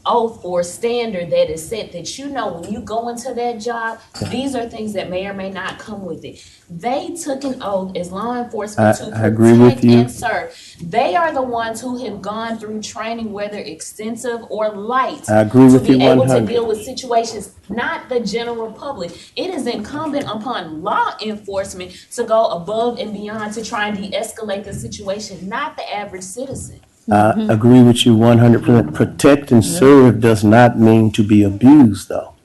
oath or standard that is set that you know when you go into that job, these are things that may or may not come with it. They took an oath as law enforcement to protect and serve. They are the ones who have gone through training, whether extensive or light, I agree to with you be able 100. to deal with situations, not the general public. It is incumbent upon law enforcement to go above and beyond to try and de-escalate the situation, not the average citizen. I agree with you 100%. Protect and serve does not mean to be abused, though.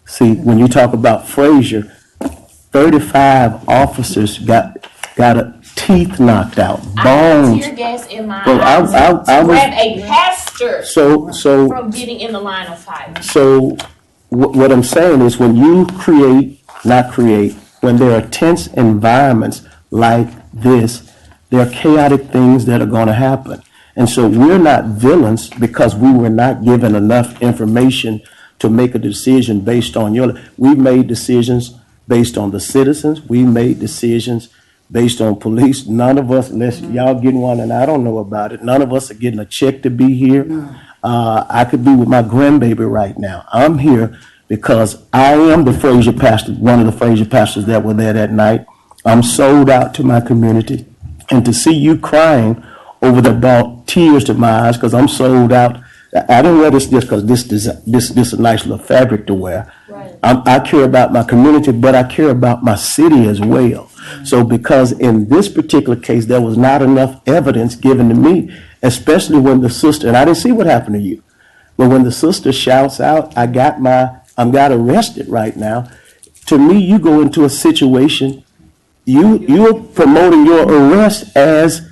See, when you talk about Frazier, 35 officers got teeth knocked out, bones. I had tear gas in my eyes to grab a pastor from getting in the line of fire. So what I'm saying is when you when there are tense environments like this, there are chaotic things that are going to happen. And so we're not villains because we were not given enough information to make a decision based on we made decisions based on the citizens. We made decisions based on police. None of us, unless y'all getting one and I don't know about it, none of us are getting a check to be here. I could be with my grandbaby right now. I'm here because I am the Frazier pastor, one of the Frazier pastors that were there that night. I'm sold out to my community. And to see you crying over that brought tears to my eyes because I'm sold out. I didn't wear this because this is a nice little fabric to wear. Right. I care about my community, but I care about my city as well. So because in this particular case, there was not enough evidence given to me, especially when the sister, and I didn't see what happened to you, but when the sister shouts out, I got arrested right now. To me, you go into a situation, you're promoting your arrest as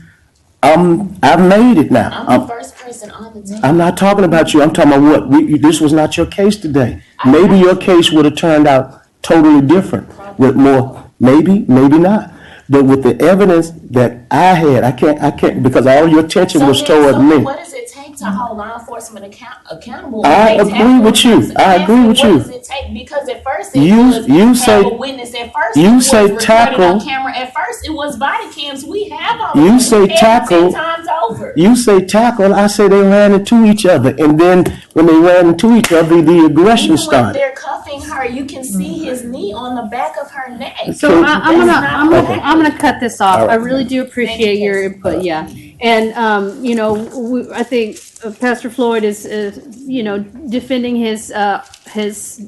I've made it now. I'm the first person on the team. I'm not talking about you. I'm talking about this was not your case today. Maybe your case would have turned out totally different with more, maybe not. But with the evidence that I had, I can't, because all your attention was toward me. What does it take to hold law enforcement accountable? I agree with you. I agree with you. What does it take? Because at first it was have a witness. At first you it was say recorded tackle on camera. At first it was body cams. We have all you of say them. tackle 10 times over. You say tackle, I say they ran into each other, and then when they ran into each other, the aggression Even started. when they're cuffing her, you can see his knee on the back of her neck. So I'm gonna cut this off. I really do appreciate your input. Yeah, and I think Pastor Floyd is defending his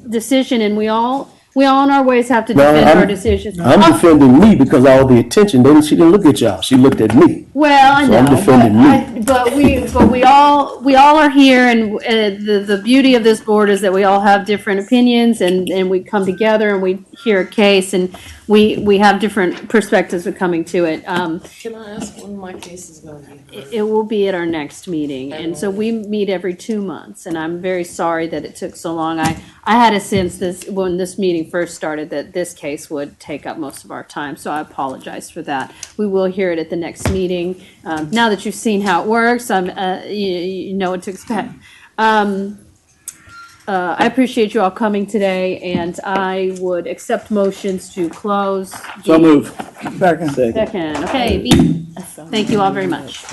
decision, and we all in our ways have to defend our decisions. I'm defending me because all the attention. She didn't look at y'all. She looked at me. Well, I know. I'm defending me. But we all are here, and the beauty of this board is that we all have different opinions, and we come together and we hear a case, and we have different perspectives of coming to it. Can I ask when my case is going to be heard? It will be at our next meeting, and so we meet every 2 months, and I'm very sorry that it took so long. I had a sense when this meeting first started that this case would take up most of our time, so I apologize for that. We will hear it at the next meeting. Now that you've seen how it works, you know what to expect. I appreciate you all coming today, and I would accept motions to close. So move. Second. Okay, thank you all very much.